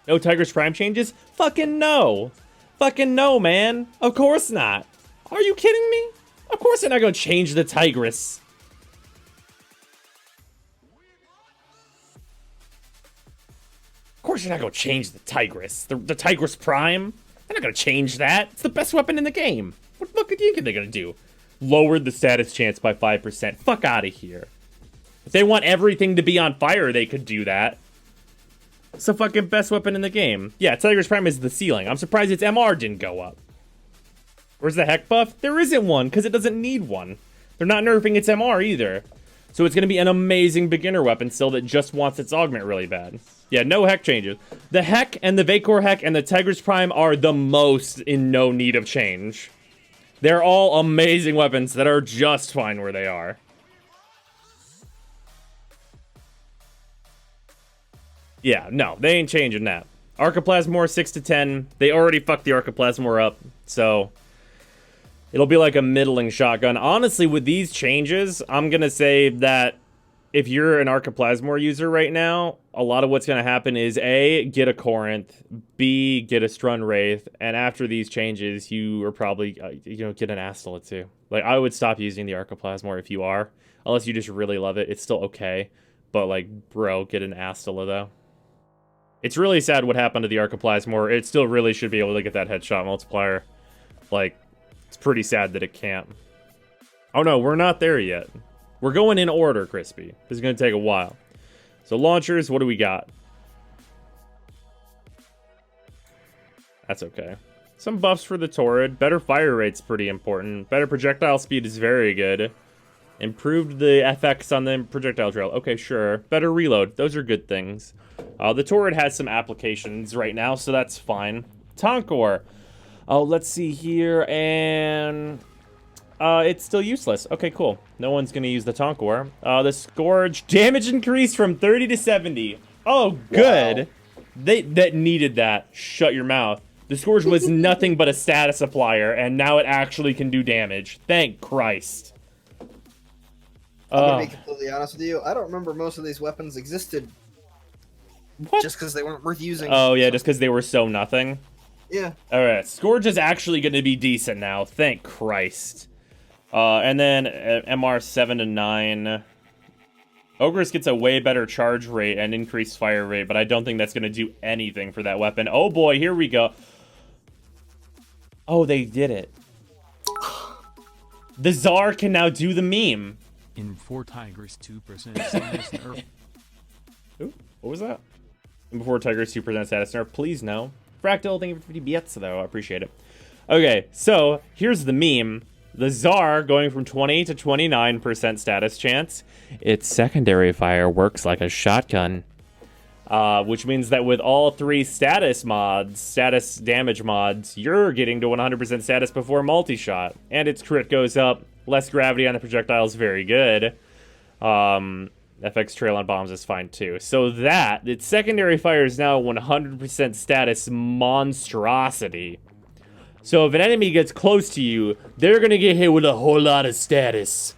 No Tigris Prime changes? Fucking no. Fucking no, man. Of course not. Are you kidding me? Of course they're not going to change the Tigris. Of course you're not going to change the Tigris. The Tigris Prime? They're not going to change that. It's the best weapon in the game. What the fuck do you think they're going to do? Lowered the status chance by 5%. Fuck out of here. If they want everything to be on fire, they could do that. It's the fucking best weapon in the game. Yeah, Tigris Prime is the ceiling. I'm surprised its MR didn't go up. Where's the Heck buff? There isn't one, because it doesn't need one. They're not nerfing its MR either. So it's going to be an amazing beginner weapon still that just wants its augment really bad. Yeah, no Heck changes. The Heck and the Vacor Heck and the Tigris Prime are the most in no need of change. They're all amazing weapons that are just fine where they are. Yeah, no, they ain't changing that. Archiplasmor 6 to 10. They already fucked the Archiplasmor up, so it'll be like a middling shotgun. Honestly, with these changes, I'm gonna say that if you're an Archiplasmor user right now, a lot of what's gonna happen is A, get a Corinth, B, get a Strun Wraith, and after these changes, you are probably, get an Astala too. Like, I would stop using the Archiplasmor if you are, unless you just really love it. It's still okay, but like, bro, get an Astala though. It's really sad what happened to the Archiplasmor. It still really should be able to get that headshot multiplier. Like, it's pretty sad that it can't. Oh no, we're not there yet. We're going in order, Crispy. This is going to take a while. So launchers, what do we got? That's okay. Some buffs for the Torrid. Better fire rate's pretty important. Better projectile speed is very good. Improved the FX on the projectile trail. Okay, sure. Better reload. Those are good things. The Torrid has some applications right now, so that's fine. Tonkor. Oh, let's see here, and it's still useless. Okay, cool. No one's going to use the Tonkor. The Scourge. Damage increased from 30 to 70. Oh, good. Wow. That needed that. Shut your mouth. The Scourge was nothing but a status applier, and now it actually can do damage. Thank Christ. I'm gonna be completely honest with you. I don't remember most of these weapons existed. What? Just because they weren't worth using. Oh, yeah, just because they were so nothing? Yeah. Alright, Scourge is actually going to be decent now. Thank Christ. And then MR 7 to 9. Ogress gets a way better charge rate and increased fire rate, but I don't think that's going to do anything for that weapon. Oh boy, here we go. Oh, they did it. The Tsar can now do the meme. In 4 Tigers, 2% status nerf. Ooh, what was that? Before Tigers 2% status nerf, please no. Fractal, thank you for 50 bits, though. I appreciate it. Okay, so here's the meme. The Tsar going from 20 to 29% status chance. Its secondary fire works like a shotgun. Which means that with all 3 status mods, status damage mods, you're getting to 100% status before multi-shot. And its crit goes up. Less gravity on the projectile is very good. FX trail on bombs is fine too. So that, its secondary fire is now 100% status monstrosity. So if an enemy gets close to you, they're gonna get hit with a whole lot of status.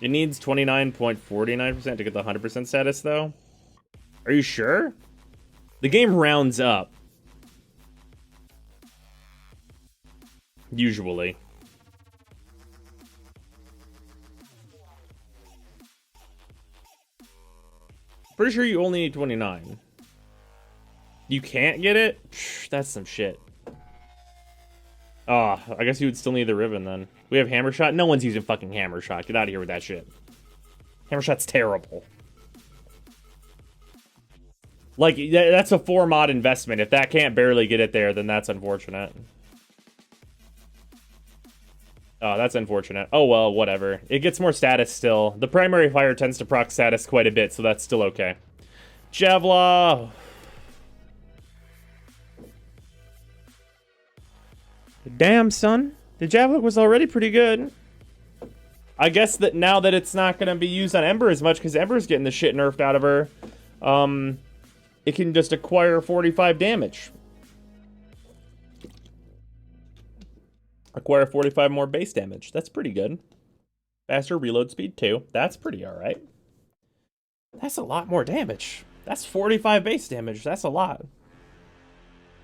It needs 29.49% to get the 100% status though. Are you sure? The game rounds up. Usually. Pretty sure you only need 29. You can't get it? That's some shit. Oh, I guess you would still need the ribbon then. We have hammer shot? No one's using fucking hammer shot. Get out of here with that shit. Hammer shot's terrible. Like, that's a 4 mod investment. If that can't barely get it there, then that's unfortunate. Oh, that's unfortunate. Oh, well, whatever. It gets more status still. The primary fire tends to proc status quite a bit, so that's still okay. Javelin! Damn, son. The Javelin was already pretty good. I guess that now that it's not going to be used on Ember as much, because Ember's getting the shit nerfed out of her, it can just acquire 45 damage. Acquire 45 more base damage. That's pretty good. Faster reload speed, too. That's pretty alright. That's a lot more damage. That's 45 base damage. That's a lot.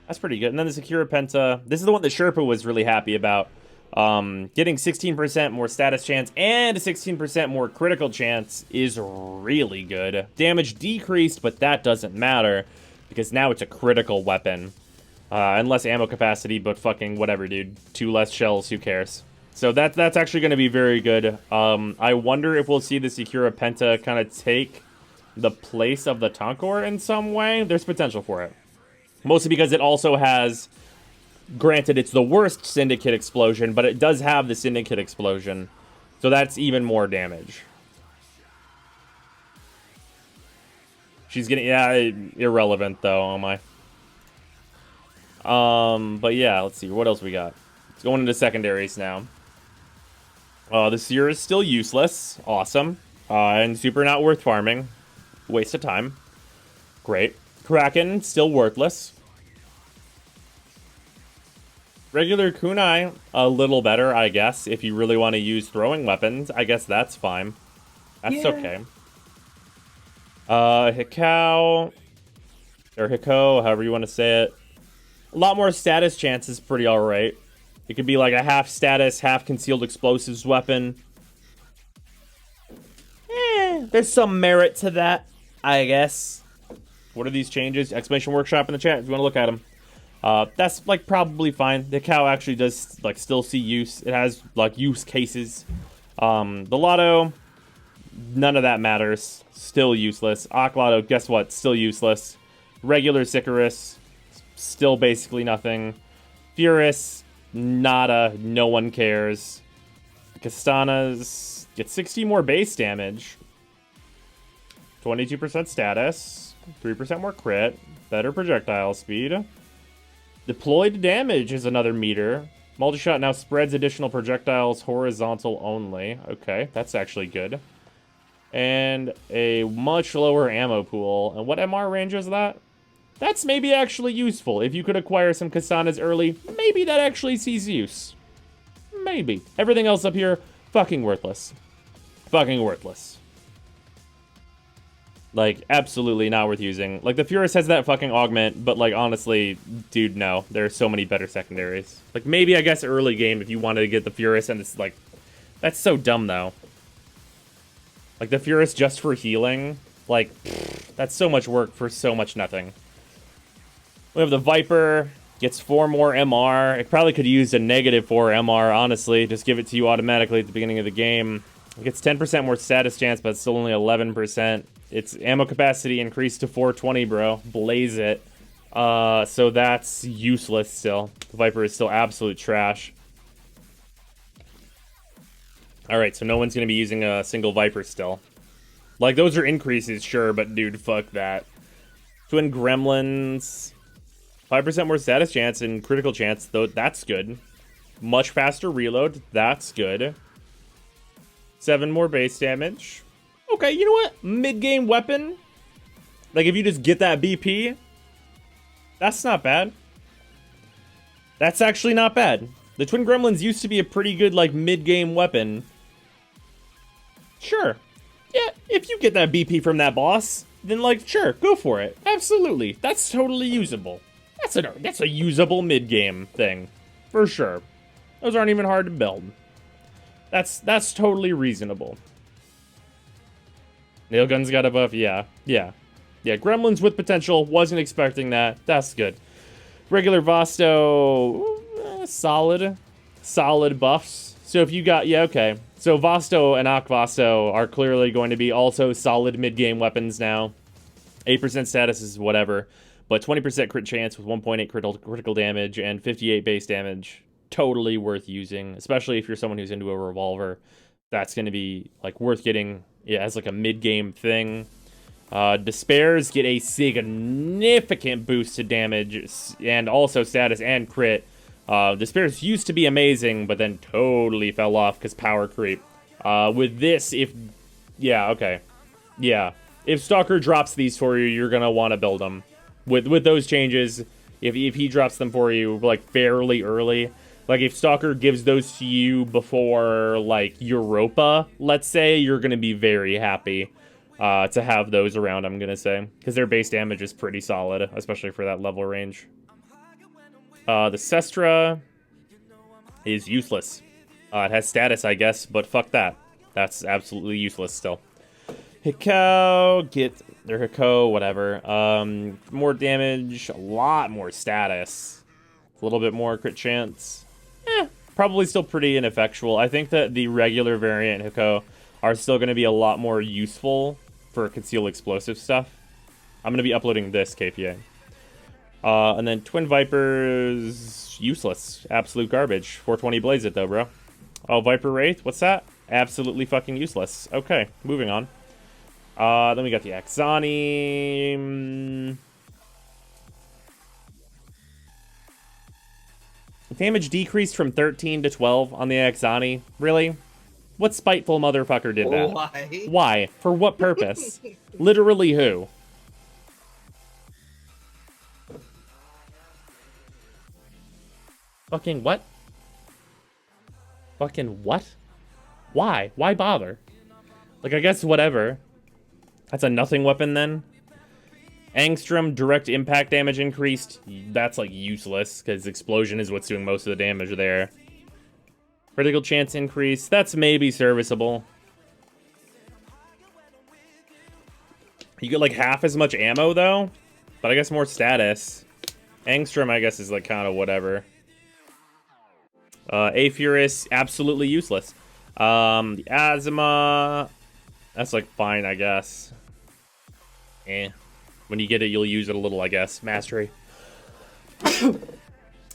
That's pretty good. And then the Sakura Benta. This is the one that Sherpa was really happy about. Getting 16% more status chance and a 16% more critical chance is really good. Damage decreased, but that doesn't matter because now it's a critical weapon. And less ammo capacity, but fucking whatever, dude. 2 less shells, who cares? So that's actually going to be very good. I wonder if we'll see the Sakura Benta kind of take the place of the Tonkor in some way. There's potential for it. Mostly because it also has... Granted, it's the worst Syndicate explosion, but it does have the Syndicate explosion. So that's even more damage. She's getting... Yeah, irrelevant, though. Oh, my. But yeah, let's see. What else we got? It's going into secondaries now. The Seer is still useless. Awesome. And super not worth farming. Waste of time. Great. Kraken, still worthless. Regular kunai, a little better, I guess. If you really want to use throwing weapons, I guess that's fine. That's okay. Hikau, or Hiko, however you want to say it. A lot more status chance is pretty alright. It could be like a half status, half concealed explosives weapon. There's some merit to that, I guess. What are these changes? Exclamation workshop in the chat if you want to look at them. That's like probably fine. The cow actually does like still see use. It has like use cases. The Lotto, none of that matters. Still useless. Lotto, guess what? Still useless. Regular Sybaris, still basically nothing. Furus, nada. No one cares. Kastanas get 60 more base damage. 22% status. 3% more crit. Better projectile speed. Deployed damage is another meter. Multi-shot now spreads additional projectiles horizontal only. Okay, that's actually good. And a much lower ammo pool. And what MR range is that? That's maybe actually useful. If you could acquire some Kastanas early, maybe that actually sees use. Maybe. Everything else up here, fucking worthless. Fucking worthless. Like, absolutely not worth using. Like, the Furus has that fucking augment, but, like, honestly, dude, no. There are so many better secondaries. Like, maybe, I guess, early game if you wanted to get the Furus, and it's, like... That's so dumb, though. Like, the Furus just for healing? Like, that's so much work for so much nothing. We have the Viper. Gets 4 more MR. It probably could use a negative 4 MR, honestly. Just give it to you automatically at the beginning of the game. It gets 10% more status chance, but it's still only 11%. Its ammo capacity increased to 420, bro. Blaze it. So that's useless still. The Viper is still absolute trash. Alright, so no one's going to be using a single Viper still. Like, those are increases, sure, but dude, fuck that. Twin Gremlins. 5% more status chance and critical chance, though that's good. Much faster reload, that's good. 7 more base damage. Okay, you know what? Mid-game weapon. Like, if you just get that BP, that's not bad. That's actually not bad. The Twin Gremlins used to be a pretty good, like, mid-game weapon. Sure. Yeah, if you get that BP from that boss, then, like, sure, go for it. Absolutely. That's totally usable. That's a usable mid-game thing. For sure. Those aren't even hard to build. That's totally reasonable. Nailgun's got a buff, yeah. Gremlins with potential, wasn't expecting that. That's good. Regular Vasto, solid buffs. So if you got, yeah, okay. So Vasto and Akvasto are clearly going to be also solid mid-game weapons now. 8% status is whatever, but 20% crit chance with 1.8 critical damage and 58 base damage. Totally worth using, especially if you're someone who's into a revolver. That's going to be like worth getting as like a mid-game thing. Despairs get a significant boost to damage and also status and crit. Despairs used to be amazing, but then totally fell off because power creep. With this, if Stalker drops these for you, you're gonna want to build them. With those changes, if he drops them for you like fairly early. Like, if Stalker gives those to you before, like, Europa, let's say, you're going to be very happy to have those around, I'm going to say. Because their base damage is pretty solid, especially for that level range. The Sestra is useless. It has status, I guess, but fuck that. That's absolutely useless still. Hiko, get their Hiko, whatever. More damage, a lot more status. A little bit more crit chance. Probably still pretty ineffectual. I think that the regular variant Hiko are still going to be a lot more useful for concealed explosive stuff. I'm going to be uploading this KPA. And then Twin Vipers, useless. Absolute garbage. 420 blaze it though, bro. Oh, Viper Wraith, what's that? Absolutely fucking useless. Okay, moving on. Then we got the Axani. Damage decreased from 13 to 12 on the Axani. Really? What spiteful motherfucker did that? Why? Why? For what purpose? Literally who? Fucking what? Fucking what? Why? Why bother? Like, I guess whatever. That's a nothing weapon then? Angstrom, direct impact damage increased. That's, like, useless, because explosion is what's doing most of the damage there. Critical chance increase. That's maybe serviceable. You get, like, half as much ammo, though. But I guess more status. Angstrom, I guess, is, like, kind of whatever. Aphurus, absolutely useless. The Azima... That's, like, fine, I guess. When you get it, you'll use it a little, I guess. Mastery.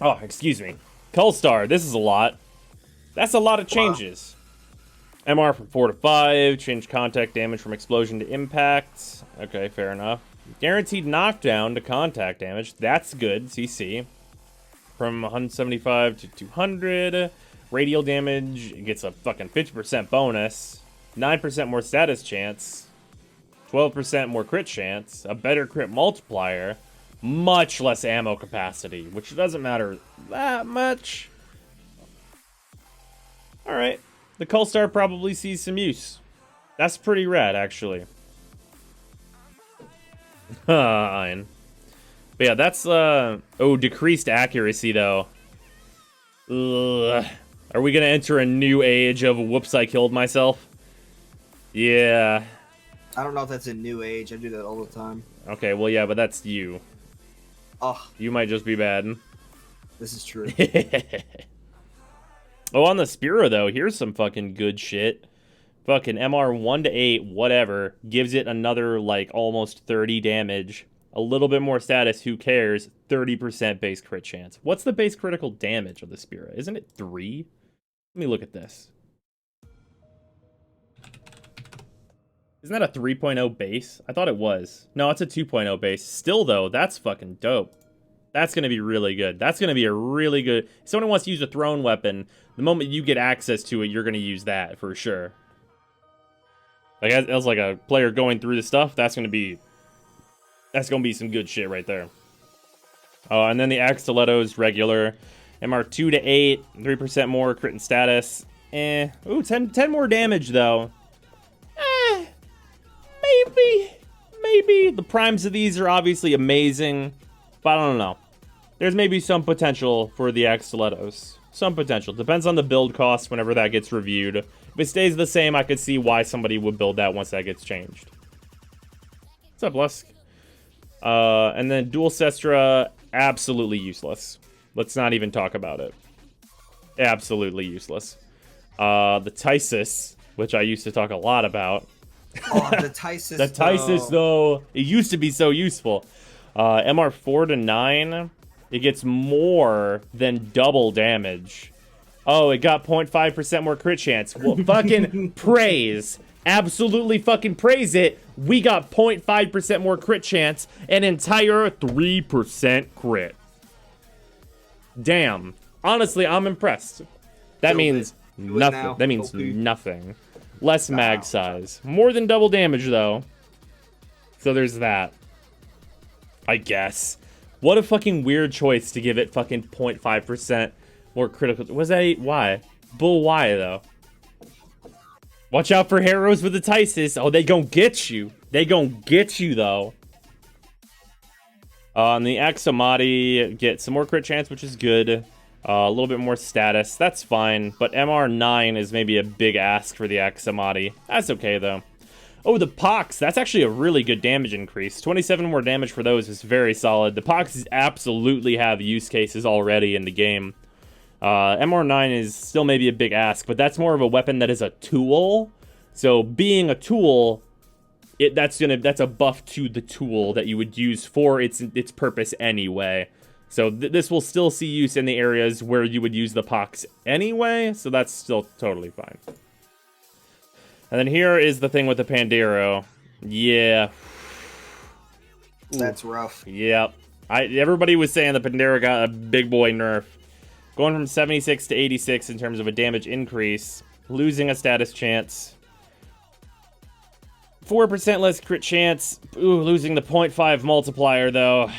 Oh, excuse me. Cullstar, this is a lot. That's a lot of changes. Wow. MR from 4 to 5. Change contact damage from explosion to impact. Okay, fair enough. Guaranteed knockdown to contact damage. That's good, CC. From 175 to 200. Radial damage gets a fucking 50% bonus. 9% more status chance. 12% more crit chance, a better crit multiplier, much less ammo capacity, which doesn't matter that much. Alright, the Cullstar probably sees some use. That's pretty rad, actually. Fine. But yeah, that's, decreased accuracy, though. Ugh. Are we gonna enter a new age of whoops, I killed myself? Yeah. I don't know if that's a new age. I do that all the time. Okay, well, yeah, but that's you. Oh, You might just be bad. this is true. Oh, on the Spira, though, here's some fucking good shit. Fucking MR 1 to 8, whatever, gives it another, like, almost 30 damage. A little bit more status, who cares? 30% base crit chance. What's the base critical damage of the Spira? Isn't it 3? Let me look at this. Isn't that a 3.0 base? I thought it was. No, it's a 2.0 base. Still, though, that's fucking dope. That's going to be really good. That's going to be a really good... If someone wants to use a thrown weapon, the moment you get access to it, you're going to use that, for sure. Like as like a player going through the stuff, that's gonna be some good shit right there. And then the axe stilettos regular, MR 2 to 8, 3% more crit and status. Ooh, 10 more damage though. Maybe the primes of these are obviously amazing, but I don't know. There's maybe some potential for the axe stilettos. Some potential. Depends on the build cost whenever that gets reviewed. If it stays the same, I could see why somebody would build that once that gets changed. What's up, Lusk? And then dual Sestra, absolutely useless. Let's not even talk about it. Absolutely useless. The Tysis, which I used to talk a lot about. Oh, the Tysis. The Tysis, though, it used to be so useful. MR 4 to 9, it gets more than double damage. Oh, it got 0.5% more crit chance. Well, fucking praise. Absolutely fucking praise it. We got 0.5% more crit chance, an entire 3% crit. Damn. Honestly, I'm impressed. That means nothing. That means nothing. Less mag size. More than double damage, though. So there's that. I guess. What a fucking weird choice to give it fucking 0.5% more critical. Was that why? Bull why, though? Watch out for heroes with the Tysis. Oh, they gon' get you. They gon' get you, though. On the Axamati, get some more crit chance, which is good. A little bit more status. That's fine. But MR9 is maybe a big ask for the Axamati. That's okay, though. Oh, the Pox. That's actually a really good damage increase. 27 more damage for those is very solid. The Pox absolutely have use cases already in the game. MR9 is still maybe a big ask, but that's more of a weapon that is a tool. So being a tool, that's a buff to the tool that you would use for its purpose anyway. So this will still see use in the areas where you would use the Pox anyway, so that's still totally fine. And then here is the thing with the Pandeiro. Yeah. That's rough. Yep. Everybody was saying the Pandeiro got a big boy nerf. Going from 76 to 86 in terms of a damage increase. Losing a status chance. 4% less crit chance. Ooh, losing the 0.5 multiplier, though.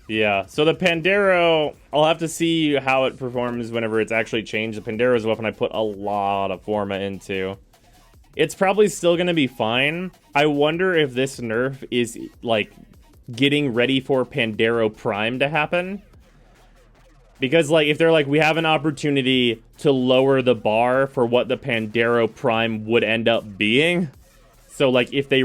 Yeah, so the Pandeiro, I'll have to see how it performs whenever it's actually changed. The Pandeiro is a weapon I put a lot of Forma into. It's probably still going to be fine. I wonder if this nerf is, like, getting ready for Pandeiro Prime to happen. Because, like, if they're like, we have an opportunity to lower the bar for what the Pandeiro Prime would end up being. So, like, if they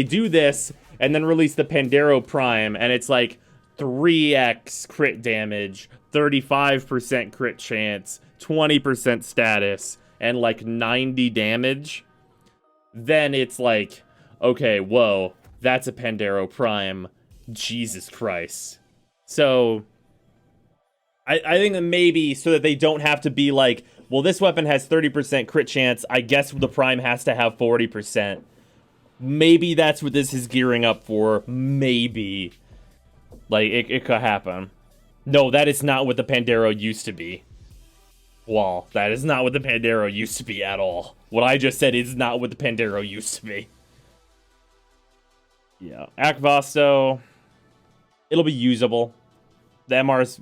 do this and then release the Pandeiro Prime and it's like 3x crit damage, 35% crit chance, 20% status, and like 90 damage, then it's like, okay, whoa, that's a Pandeiro Prime. Jesus Christ. So I think that maybe so that they don't have to be like, well, this weapon has 30% crit chance, I guess the Prime has to have 40%. Maybe that's what this is gearing up for. Maybe. Like, it could happen. No, that is not what the Pandeiro used to be. Well, that is not what the Pandeiro used to be at all. What I just said is not what the Pandeiro used to be. Yeah. Akvasto, it'll be usable. The MR is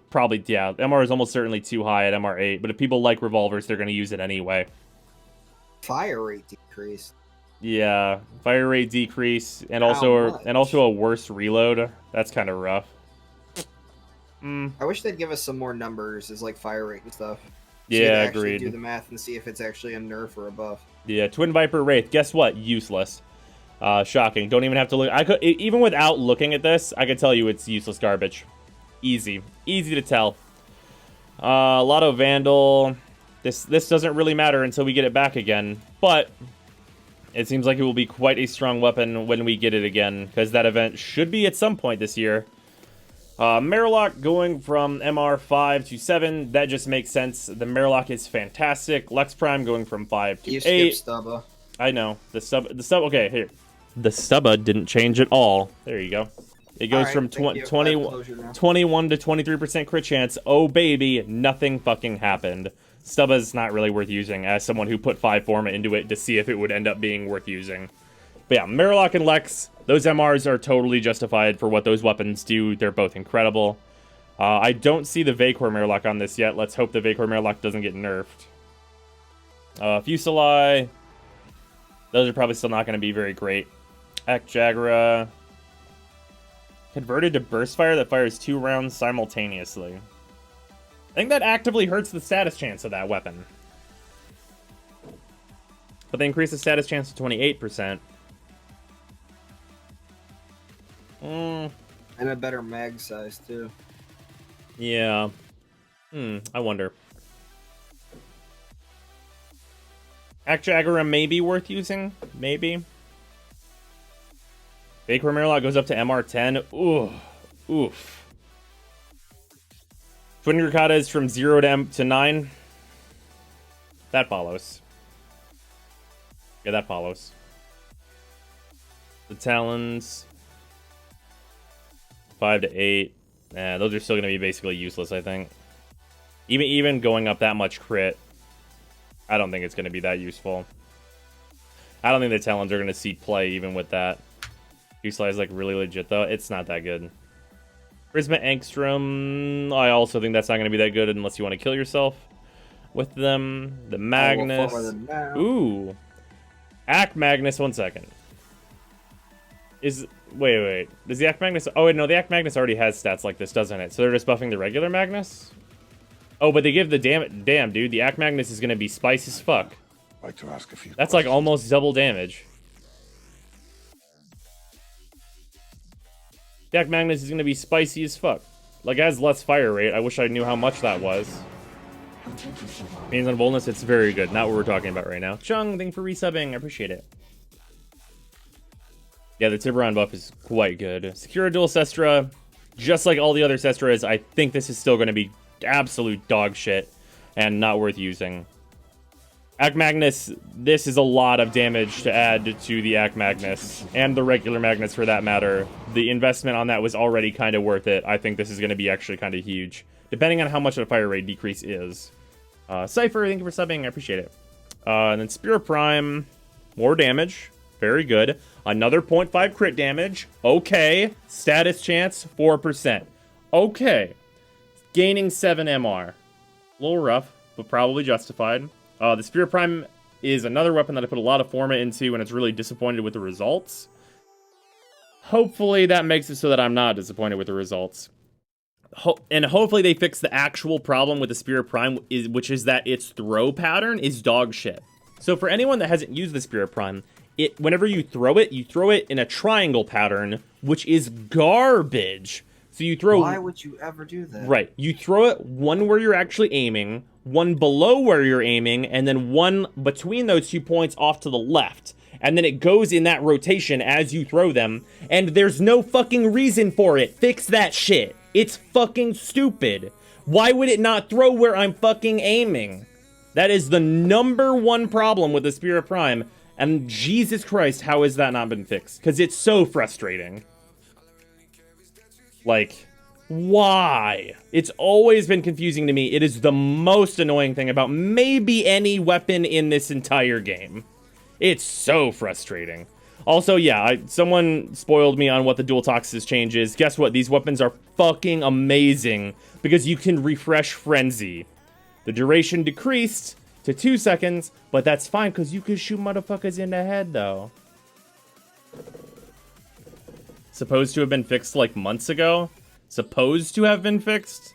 probably, yeah, the MR is almost certainly too high at MR 8, but if people like revolvers, they're going to use it anyway. Fire rate decreased. Yeah, fire rate decrease, and also a worse reload. That's kind of rough. I wish they'd give us some more numbers as like fire rate and stuff. So yeah, actually agreed. Do the math and see if it's actually a nerf or a buff. Yeah, Twin Viper Wraith. Guess what? Useless. Shocking. Don't even have to look. Even without looking at this, I could tell you it's useless garbage. Easy to tell. Lotto Vandal. This doesn't really matter until we get it back again, but it seems like it will be quite a strong weapon when we get it again, because that event should be at some point this year. Airlock going from MR 5 to 7, that just makes sense. The Airlock is fantastic. Lex Prime going from 5 to 8. You skipped Stubba. I know. The sub, okay, here. The Stubba didn't change at all. There you go. It goes from 21 to 23% crit chance. Oh, baby, nothing fucking happened. Stubba's not really worth using as someone who put 5 Forma into it to see if it would end up being worth using. But yeah, Murloc and Lex, those MRs are totally justified for what those weapons do. They're both incredible. I don't see the Vikrum Airlock on this yet. Let's hope the Vikrum Airlock doesn't get nerfed. Fuseli, those are probably still not going to be very great. Jagera, converted to burst fire that fires 2 rounds simultaneously. I think that actively hurts the status chance of that weapon. But they increase the status chance to 28%. And a better mag size, too. Yeah. I wonder. Jagera may be worth using. Maybe. Vikrum Airlock goes up to MR10. Ooh. Oof. Twin Grakata is from 0 to 9. That follows. Yeah, that follows. The Talons. 5 to 8. Those are still going to be basically useless, I think. Even going up that much crit, I don't think it's going to be that useful. I don't think the Talons are going to see play even with that. Fuseli is like really legit, though. It's not that good. Prism Angstrom, I also think that's not going to be that good unless you want to kill yourself with them. The Magnus. Ooh. Magnus, 1 second. Wait. Does the Magnus... Oh, wait, no, the Magnus already has stats like this, doesn't it? So they're just buffing the regular Magnus? Oh, but they give the damn, dude. The Magnus is going to be spicy as fuck. I'd like to ask a few That's questions. like almost double damage. The Magnus is going to be spicy as fuck. Like, it has less fire rate. I wish I knew how much that was. Means on boldness, it's very good. Not what we're talking about right now. Chung, thank you for resubbing. I appreciate it. Yeah, the Tiburon buff is quite good. Sakura dual Sestra, just like all the other Sestras, I think this is still going to be absolute dog shit and not worth using. Magnus, this is a lot of damage to add to the Magnus, and the regular Magnus for that matter. The investment on that was already kind of worth it. I think this is going to be actually kind of huge, depending on how much the fire rate decrease is. Cypher, thank you for subbing, I appreciate it. And then Soma Prime, more damage, very good. Another 0.5 crit damage, okay. Status chance, 4%. Okay. Gaining 7 MR. A little rough, but probably justified. The Soma Prime is another weapon that I put a lot of Forma into, and it's really disappointed with the results. Hopefully that makes it so that I'm not disappointed with the results. And hopefully they fix the actual problem with the Soma Prime, which is that its throw pattern is dog shit. So for anyone that hasn't used the Soma Prime, whenever you throw it in a triangle pattern, which is garbage. So you throw... Why would you ever do that? Right. You throw it one where you're actually aiming, one below where you're aiming, and then one between those 2 points off to the left. And then it goes in that rotation as you throw them, and there's no fucking reason for it. Fix that shit. It's fucking stupid. Why would it not throw where I'm fucking aiming? That is the #1 problem with the Soma Prime, and Jesus Christ, how has that not been fixed? Because it's so frustrating. Like, why? It's always been confusing to me. It is the most annoying thing about maybe any weapon in this entire game. It's so frustrating. Also, yeah, someone spoiled me on what the dual Toxis change is. Guess what? These weapons are fucking amazing because you can refresh Frenzy. The duration decreased to 2 seconds, but that's fine because you can shoot motherfuckers in the head, though. Supposed to have been fixed like months ago? Supposed to have been fixed?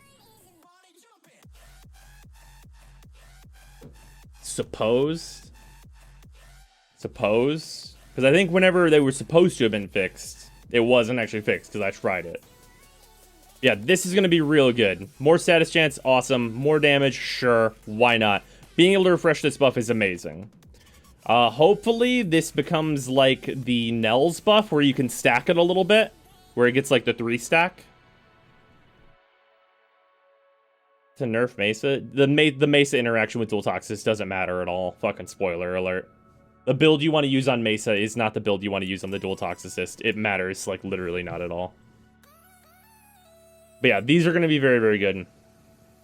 Supposed? Because I think whenever they were supposed to have been fixed, it wasn't actually fixed because I tried it. Yeah, this is going to be real good. More status chance, awesome. More damage, sure. Why not? Being able to refresh this buff is amazing. Hopefully this becomes like the Nell's buff where you can stack it a little bit. Where it gets like the 3 stack. To nerf Mesa. The Mesa interaction with dual Toxis doesn't matter at all. Fucking spoiler alert. The build you want to use on Mesa is not the build you want to use on the dual Toxicist. It matters like literally not at all. But yeah, these are going to be very, very good.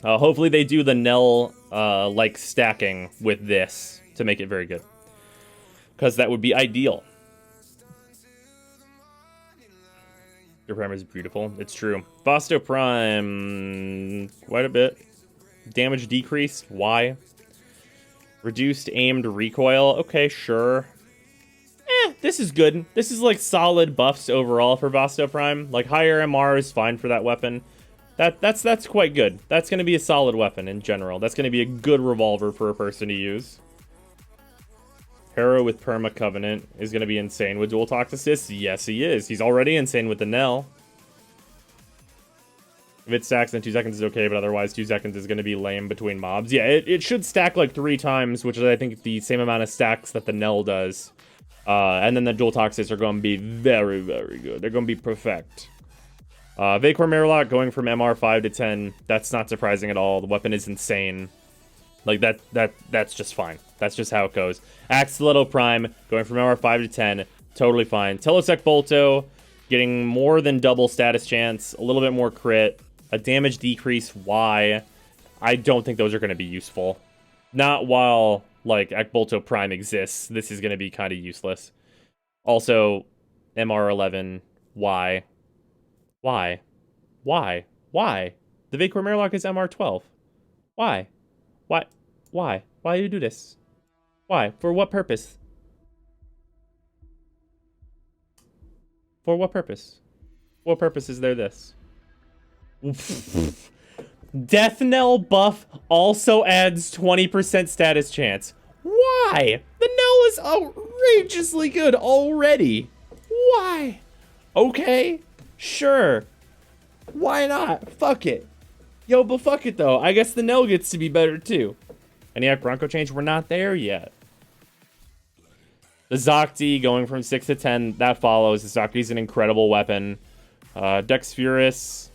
Hopefully they do the Nell like stacking with this to make it very good. Because that would be ideal. Your Prime is beautiful. It's true. Vasto Prime, quite a bit. Damage decrease. Why? Reduced aimed recoil. Okay, sure. This is good. This is like solid buffs overall for Vasto Prime. Like higher MR is fine for that weapon. That's quite good. That's going to be a solid weapon in general. That's going to be a good revolver for a person to use. Hero with Perma Covenant is going to be insane with dual Toxis. Yes, he is. He's already insane with the Nell. If it stacks, then 2 seconds is okay, but otherwise 2 seconds is going to be lame between mobs. Yeah, it should stack like 3 times, which is, I think, the same amount of stacks that the Nell does. And then the dual Toxis are going to be very, very good. They're going to be perfect. Vikrum Airlock going from MR5 to 10. That's not surprising at all. The weapon is insane. Like, that's just fine. That's just how it goes. Axolotl Prime going from MR5 to 10. Totally fine. Telesec Bolto getting more than double status chance. A little bit more crit. A damage decrease. Why? I don't think those are going to be useful. Not while, like, Bolto Prime exists. This is going to be kind of useless. Also, MR11. Why? Why? Why? Why? The Vikrum Airlock is MR12. Why? Why? Why? Why do you do this? Why? For what purpose? For what purpose? What purpose is there this? Death Knell buff also adds 20% status chance. Why? The Knell is outrageously good already. Why? Okay, sure. Why not? Fuck it. Yo, but fuck it though. I guess the Knell gets to be better too. ENIAC Bronco change, we're not there yet. The Zocti going from 6 to 10, that follows. The Zocti's an incredible weapon. Dex Sybaris.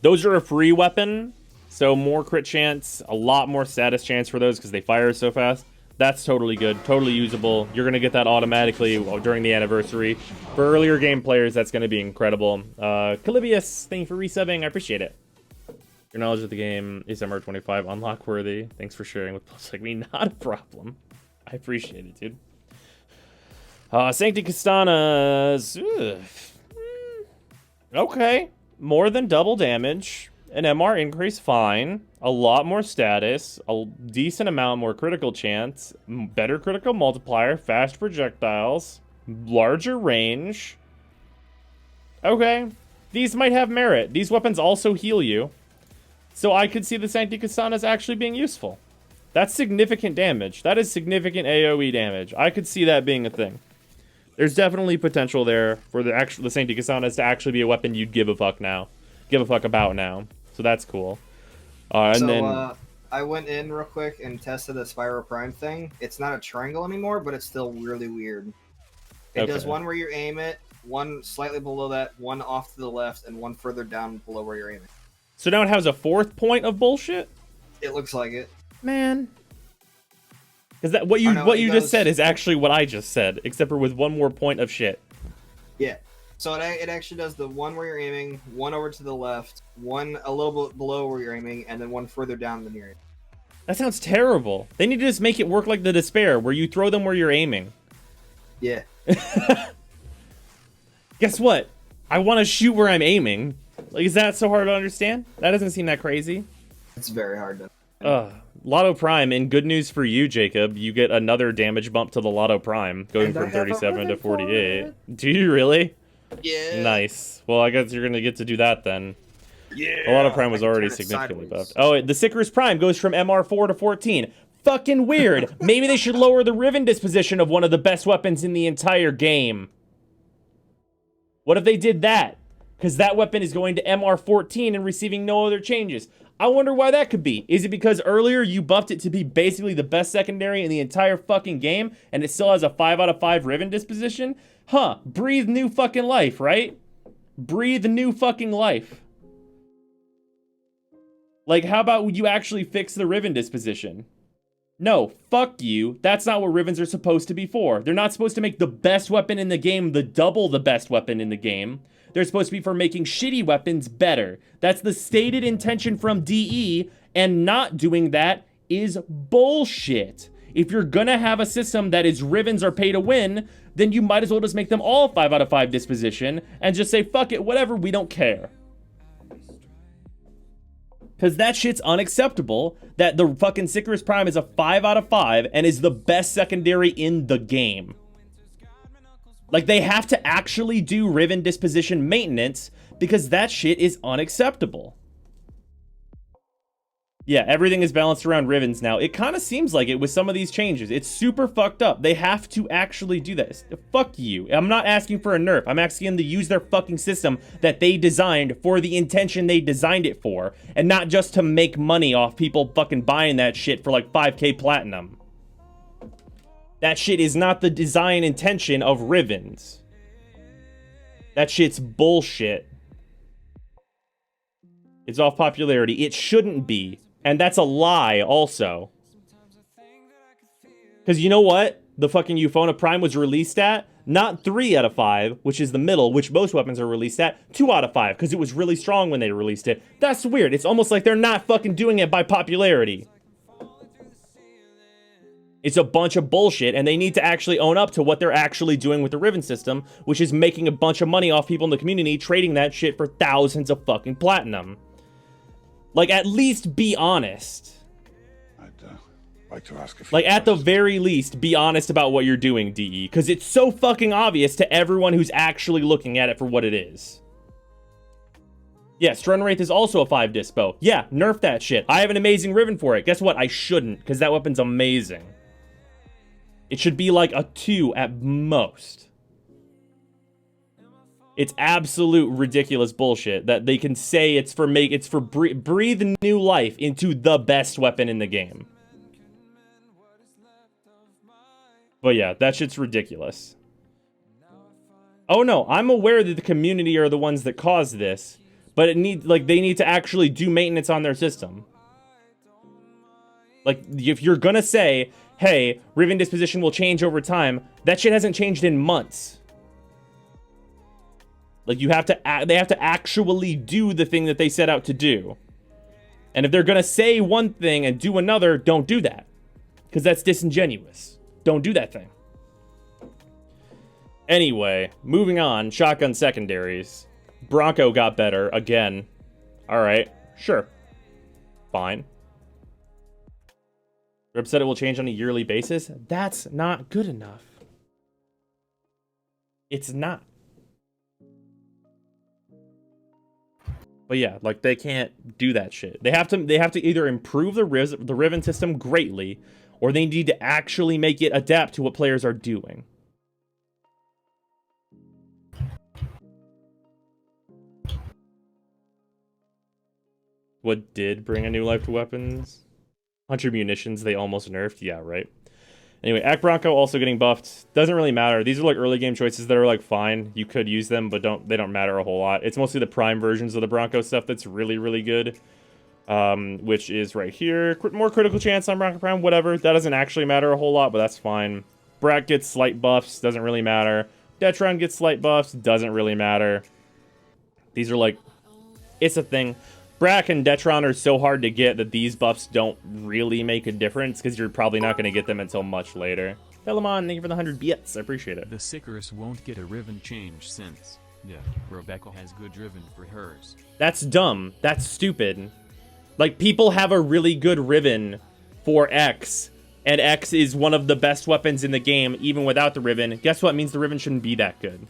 Those are a free weapon, so more crit chance, a lot more status chance for those because they fire so fast. That's totally good, totally usable. You're going to get that automatically during the anniversary. For earlier game players, that's going to be incredible. Calibius, thank you for resubbing. I appreciate it. Your knowledge of the game is MR25 unlock worthy. Thanks for sharing with players like me. Not a problem. I appreciate it, dude. Sancti Castanas. Okay. More than double damage. An MR increase, fine. A lot more status. A decent amount more critical chance. Better critical multiplier. Fast projectiles. Larger range. Okay. These might have merit. These weapons also heal you. So I could see the Sancti Castanas actually being useful. That's significant damage. That is significant AoE damage. I could see that being a thing. There's definitely potential there for the Sancti Castanas to actually be a weapon you'd give a fuck about now. So that's cool. Then I went in real quick and tested the Spyro Prime thing. It's not a triangle anymore, but it's still really weird. It does one where you aim it, one slightly below that, one off to the left, and one further down below where you're aiming. So now it has a 4th point of bullshit? It looks like it. Man. Because that what you just said is actually what I just said, except for with one more point of shit. Yeah. So it actually does the one where you're aiming, one over to the left, one a little bit below where you're aiming, and then one further down than you're aiming. That sounds terrible. They need to just make it work like the Despair, where you throw them where you're aiming. Yeah. Guess what? I want to shoot where I'm aiming. Like, is that so hard to understand? That doesn't seem that crazy. It's very hard to. Lotto Prime, and good news for you, Jacob. You get another damage bump to the Lotto Prime, going from 37 to 48. Do you really? Yeah. Nice. Well, I guess you're going to get to do that then. Yeah. The Lotto Prime was already significantly buffed. Oh, the Sakura's Prime goes from MR4 to 14. Fucking weird. Maybe they should lower the Riven disposition of one of the best weapons in the entire game. What if they did that? Because that weapon is going to MR14 and receiving no other changes. I wonder why that could be. Is it because earlier you buffed it to be basically the best secondary in the entire fucking game, and it still has a 5 out of 5 Riven disposition? Huh. Breathe new fucking life, right? Breathe new fucking life. Like, how about you actually fix the Riven disposition? No, fuck you. That's not what Rivens are supposed to be for. They're not supposed to make the best weapon in the game the double the best weapon in the game. They're supposed to be for making shitty weapons better. That's the stated intention from DE, and not doing that is bullshit. If you're gonna have a system that is Rivens are pay to win, then you might as well just make them all 5 out of 5 disposition and just say, fuck it, whatever, we don't care. Because that shit's unacceptable, that the fucking Sakura Prime is a 5 out of 5 and is the best secondary in the game. Like, they have to actually do Riven disposition maintenance because that shit is unacceptable. Yeah, everything is balanced around Rivens now. It kind of seems like it with some of these changes. It's super fucked up. They have to actually do this. Fuck you. I'm not asking for a nerf. I'm asking them to use their fucking system that they designed for the intention they designed it for, and not just to make money off people fucking buying that shit for like 5k platinum. That shit is not the design intention of Rivens. That shit's bullshit. It's off popularity. It shouldn't be. And that's a lie, also. Because you know what? The fucking Euphona Prime was released at? Not 3 out of 5, which is the middle, which most weapons are released at. 2 out of 5, because it was really strong when they released it. That's weird. It's almost like they're not fucking doing it by popularity. It's a bunch of bullshit, and they need to actually own up to what they're actually doing with the Riven system, which is making a bunch of money off people in the community, trading that shit for thousands of fucking platinum. Like, at least be honest. I'd like to ask a few Like, at the questions. very least, be honest about what you're doing, DE. Because it's so fucking obvious to everyone who's actually looking at it for what it is. Yes, Gorgon Wraith is also a 5 dispo. Yeah, nerf that shit. I have an amazing Riven for it. Guess what? I shouldn't, because that weapon's amazing. It should be like a 2 at most. It's absolute ridiculous bullshit that they can say it's for breathe new life into the best weapon in the game. But yeah, that shit's ridiculous. Oh no, I'm aware that the community are the ones that caused this, but they need to actually do maintenance on their system. Like, if you're gonna say, hey, Riven disposition will change over time, that shit hasn't changed in months. Like, they have to actually do the thing that they set out to do. And if they're gonna say one thing and do another, don't do that. Because that's disingenuous. Don't do that thing. Anyway, moving on, shotgun secondaries. Bronco got better, again. Alright, sure. Fine. They're upset it will change on a yearly basis? That's not good enough. It's not. But yeah, like, they can't do that shit. They have to either improve the Riven system greatly, or they need to actually make it adapt to what players are doing. What did bring a new life to weapons? 100 munitions they almost nerfed? Yeah, right. Anyway, Act Bronco also getting buffed. Doesn't really matter. These are like early game choices that are like fine. You could use them, but they don't matter a whole lot. It's mostly the prime versions of the Bronco stuff that's really, really good. Which is right here. More critical chance on Bronco Prime, whatever. That doesn't actually matter a whole lot, but that's fine. Brak gets slight buffs, doesn't really matter. Detron gets slight buffs, doesn't really matter. These are like, it's a thing. Brak and Detron are so hard to get that these buffs don't really make a difference because you're probably not going to get them until much later. Philemon, thank you for the 100 bits. I appreciate it. The Sicarus won't get a Riven change since, yeah, Rebecca has good Riven for hers. That's dumb. That's stupid. Like, people have a really good Riven for X, and X is one of the best weapons in the game, even without the Riven. Guess what? It means the Riven shouldn't be that good.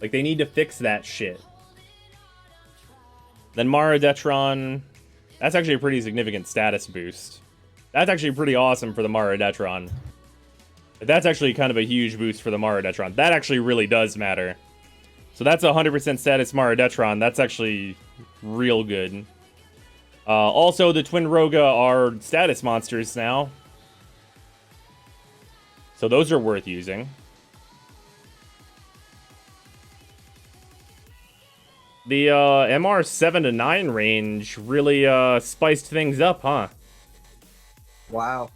Like, they need to fix that shit. Then Mara Detron. That's actually a pretty significant status boost. That's actually pretty awesome for the Mara Detron. That's actually kind of a huge boost for the Mara Detron. That actually really does matter. So that's 100% status Mara Detron. That's actually real good. Also, the Twin Roga are status monsters now. So those are worth using. The MR 7 to 9 range really spiced things up, huh? Wow.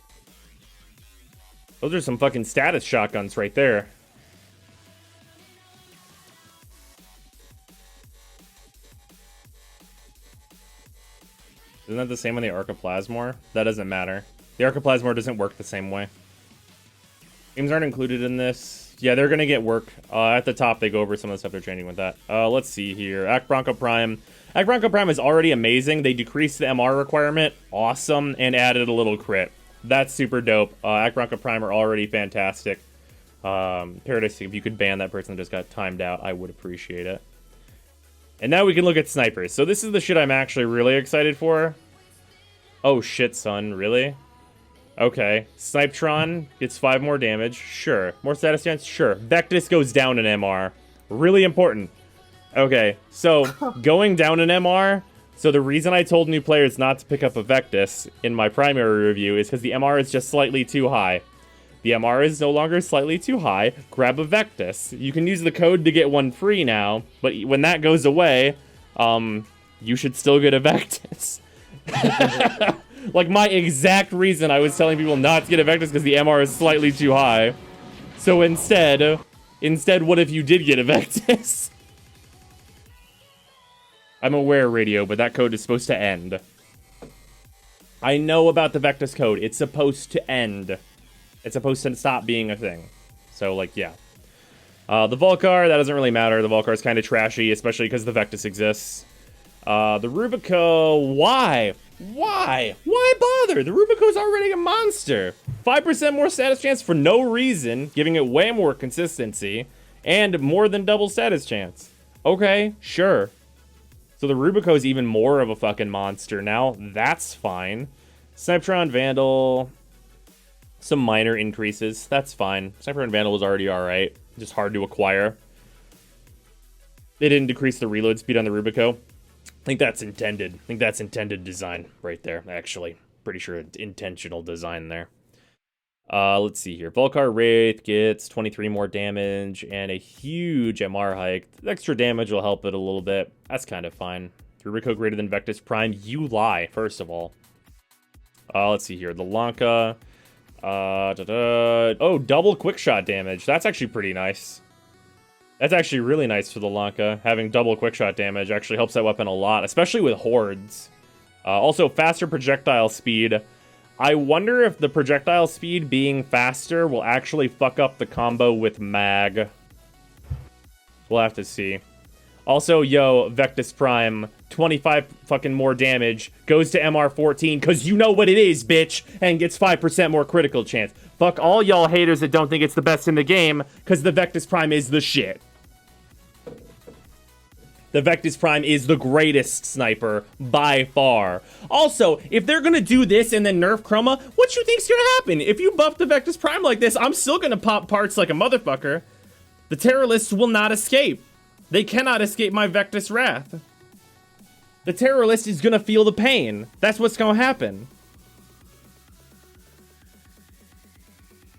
Those are some fucking status shotguns right there. Isn't that the same on the Archiplasmor? That doesn't matter. The Archiplasmor doesn't work the same way. Games aren't included in this. Yeah, they're gonna get work. At the top, they go over some of the stuff they're changing with that. Let's see here. Bronco Prime. Bronco Prime is already amazing. They decreased the MR requirement. Awesome. And added a little crit. That's super dope. Bronco Prime are already fantastic. Paradise, if you could ban that person that just got timed out, I would appreciate it. And now we can look at snipers. So this is the shit I'm actually really excited for. Oh shit, son. Really? Okay. Snipetron gets 5 more damage. Sure. More status chance? Sure. Vectis goes down in MR. Really important. Okay. So, going down in MR... So the reason I told new players not to pick up a Vectis in my primary review is because the MR is just slightly too high. The MR is no longer slightly too high. Grab a Vectis. You can use the code to get one free now, but when that goes away, you should still get a Vectis. Like my exact reason I was telling people not to get a Vectis because the MR is slightly too high. So instead, what if you did get a Vectis? I'm aware, Radio, but that code is supposed to end. I know about the Vectis code. It's supposed to end. It's supposed to stop being a thing. So, like, yeah. The Volcar, that doesn't really matter. The Volcar is kind of trashy, especially because the Vectis exists. The Rubico, why? Why? Why bother? The Rubico's already a monster. 5% more status chance for no reason, giving it way more consistency, and more than double status chance. Okay, sure. So the Rubico's even more of a fucking monster now. That's fine. Snipetron, Vandal, some minor increases. That's fine. Sniper and Vandal was already alright. Just hard to acquire. They didn't decrease the reload speed on the Rubico. I think that's intended. I think that's intended design right there, actually. Pretty sure it's intentional design there. Let's see here. Gorgon Wraith gets 23 more damage and a huge MR hike. The extra damage will help it a little bit. That's kind of fine. Rubico greater than Vectis Prime. You lie, first of all. Let's see here. The Lanka. Oh, double quick shot damage. That's actually pretty nice. That's actually really nice for the Lanka. Having double quick shot damage actually helps that weapon a lot, especially with hordes. Also, faster projectile speed. I wonder if the projectile speed being faster will actually fuck up the combo with Mag. We'll have to see. Also, yo, Vectis Prime, 25 fucking more damage, goes to MR 14, because you know what it is, bitch, and gets 5% more critical chance. Fuck all y'all haters that don't think it's the best in the game, because the Vectis Prime is the shit. The Vectis Prime is the greatest sniper by far. Also, if they're gonna do this and then nerf Chroma, what you think's gonna happen? If you buff the Vectis Prime like this, I'm still gonna pop parts like a motherfucker. The Terrorists will not escape. They cannot escape my Vectis Wrath. The Terrorist is gonna feel the pain. That's what's gonna happen.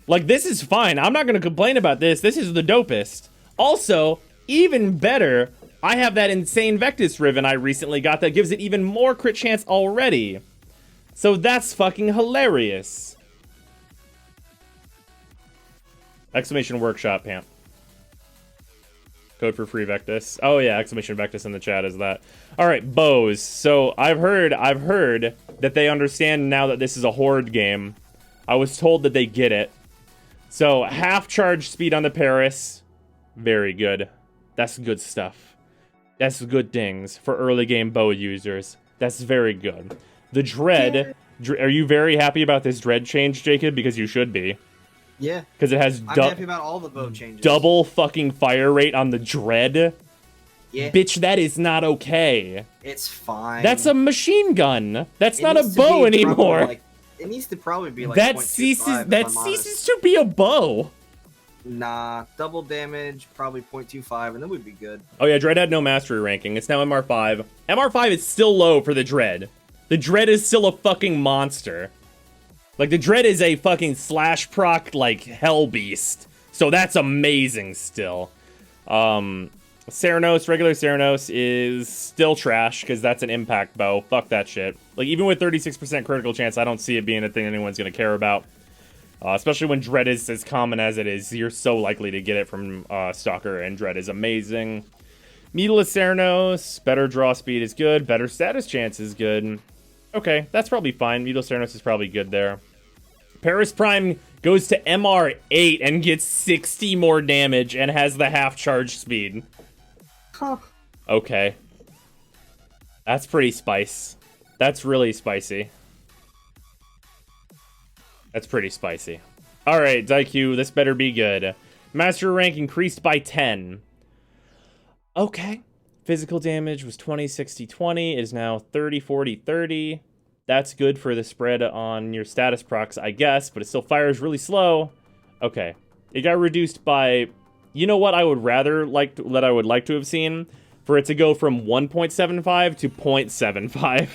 Like, this is fine. I'm not gonna complain about this. This is the dopest. Also, even better, I have that insane Vectis Riven I recently got that gives it even more crit chance already. So that's fucking hilarious. Exclamation Workshop, Pamp. Code for free Vectis. Oh yeah, exclamation Vectis in the chat is that. Alright, bows. So I've heard that they understand now that this is a horde game. I was told that they get it. So half charge speed on the Paris. Very good. That's good stuff. That's good things for early game bow users. That's very good. The Dread. Are you very happy about this Dread change, Jacob? Because you should be. Yeah. Because it has I'm happy about all the bow changes. Double fucking fire rate on the Dread. Yeah. Bitch, that is not okay. It's fine. That's a machine gun. That's not a bow anymore. It needs to probably be like that ceases to be a bow. Nah, double damage, probably 0.25, and then we'd be good. Oh yeah, Dread had no mastery ranking. It's now MR5. MR5 is still low for the Dread. The Dread is still a fucking monster. Like, the Dread is a fucking slash proc, like, hell beast. So that's amazing still. Ceranos, regular Ceranos is still trash because that's an impact bow. Fuck that shit. Like, even with 36% critical chance, I don't see it being a thing anyone's going to care about. Especially when Dread is as common as it is. You're so likely to get it from Stalker, and Dread is amazing. Meatless Ceranos, better draw speed is good. Better status chance is good. Okay, that's probably fine. Meatless Ceranos is probably good there. Paris Prime goes to MR8 and gets 60 more damage and has the half charge speed. Huh. Okay. That's pretty spice. That's really spicy. That's pretty spicy. Alright, Daiku, this better be good. Master rank increased by 10. Okay. Physical damage was 20, 60, 20. It is now 30, 40, 30. That's good for the spread on your status procs, I guess, but it still fires really slow. Okay. It got reduced by... You know what I would like to have seen? For it to go from 1.75 to 0.75.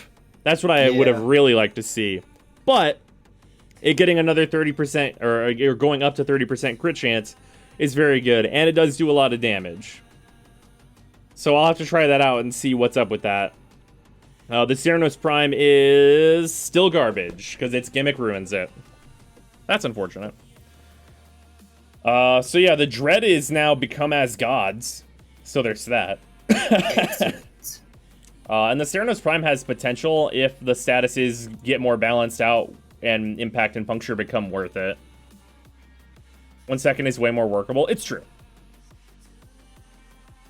That's what I would have really liked to see. But it getting another 30%, or going up to 30% crit chance is very good, and it does do a lot of damage. So I'll have to try that out and see what's up with that. The Ceranos Prime is still garbage, because its gimmick ruins it. That's unfortunate. So yeah, the Dread is now become as gods. So there's that. And the Ceranos Prime has potential if the statuses get more balanced out and impact and puncture become worth it. 1 second is way more workable. It's true.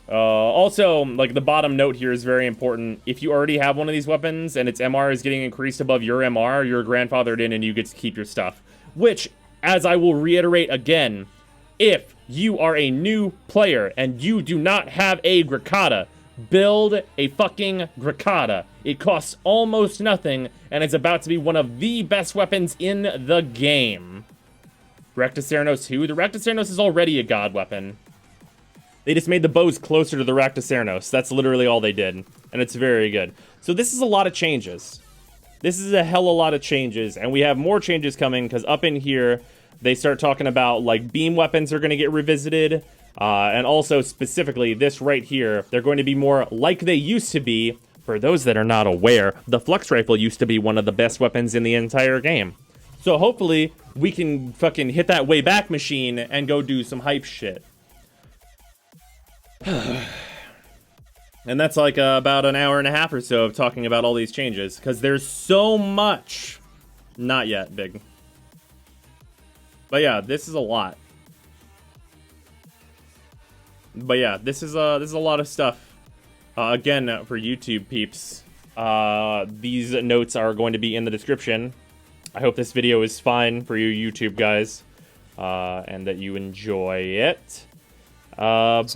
Also, like, the bottom note here is very important. If you already have one of these weapons and its MR is getting increased above your MR, you're grandfathered in and you get to keep your stuff. Which, as I will reiterate again, if you are a new player and you do not have a Grakata, build a fucking Grakata. It costs almost nothing, and it's about to be one of the best weapons in the game. Rectus Ceranos 2. The Rectus Ceranos is already a god weapon. They just made the bows closer to the Rectus Ceranos. That's literally all they did, and it's very good. So this is a lot of changes. This is a hell of a lot of changes, and we have more changes coming, because up in here, they start talking about, like, beam weapons are going to get revisited, and also, specifically, this right here, they're going to be more like they used to be. For those that are not aware, the Flux Rifle used to be one of the best weapons in the entire game. So hopefully, we can fucking hit that way back machine and go do some hype shit. And that's like about an hour and a half or so of talking about all these changes, because there's so much. Not yet, big. But yeah, this is a lot. But yeah, this is a lot of stuff. Again, for YouTube peeps, these notes are going to be in the description. I hope this video is fine for you YouTube guys, and that you enjoy it.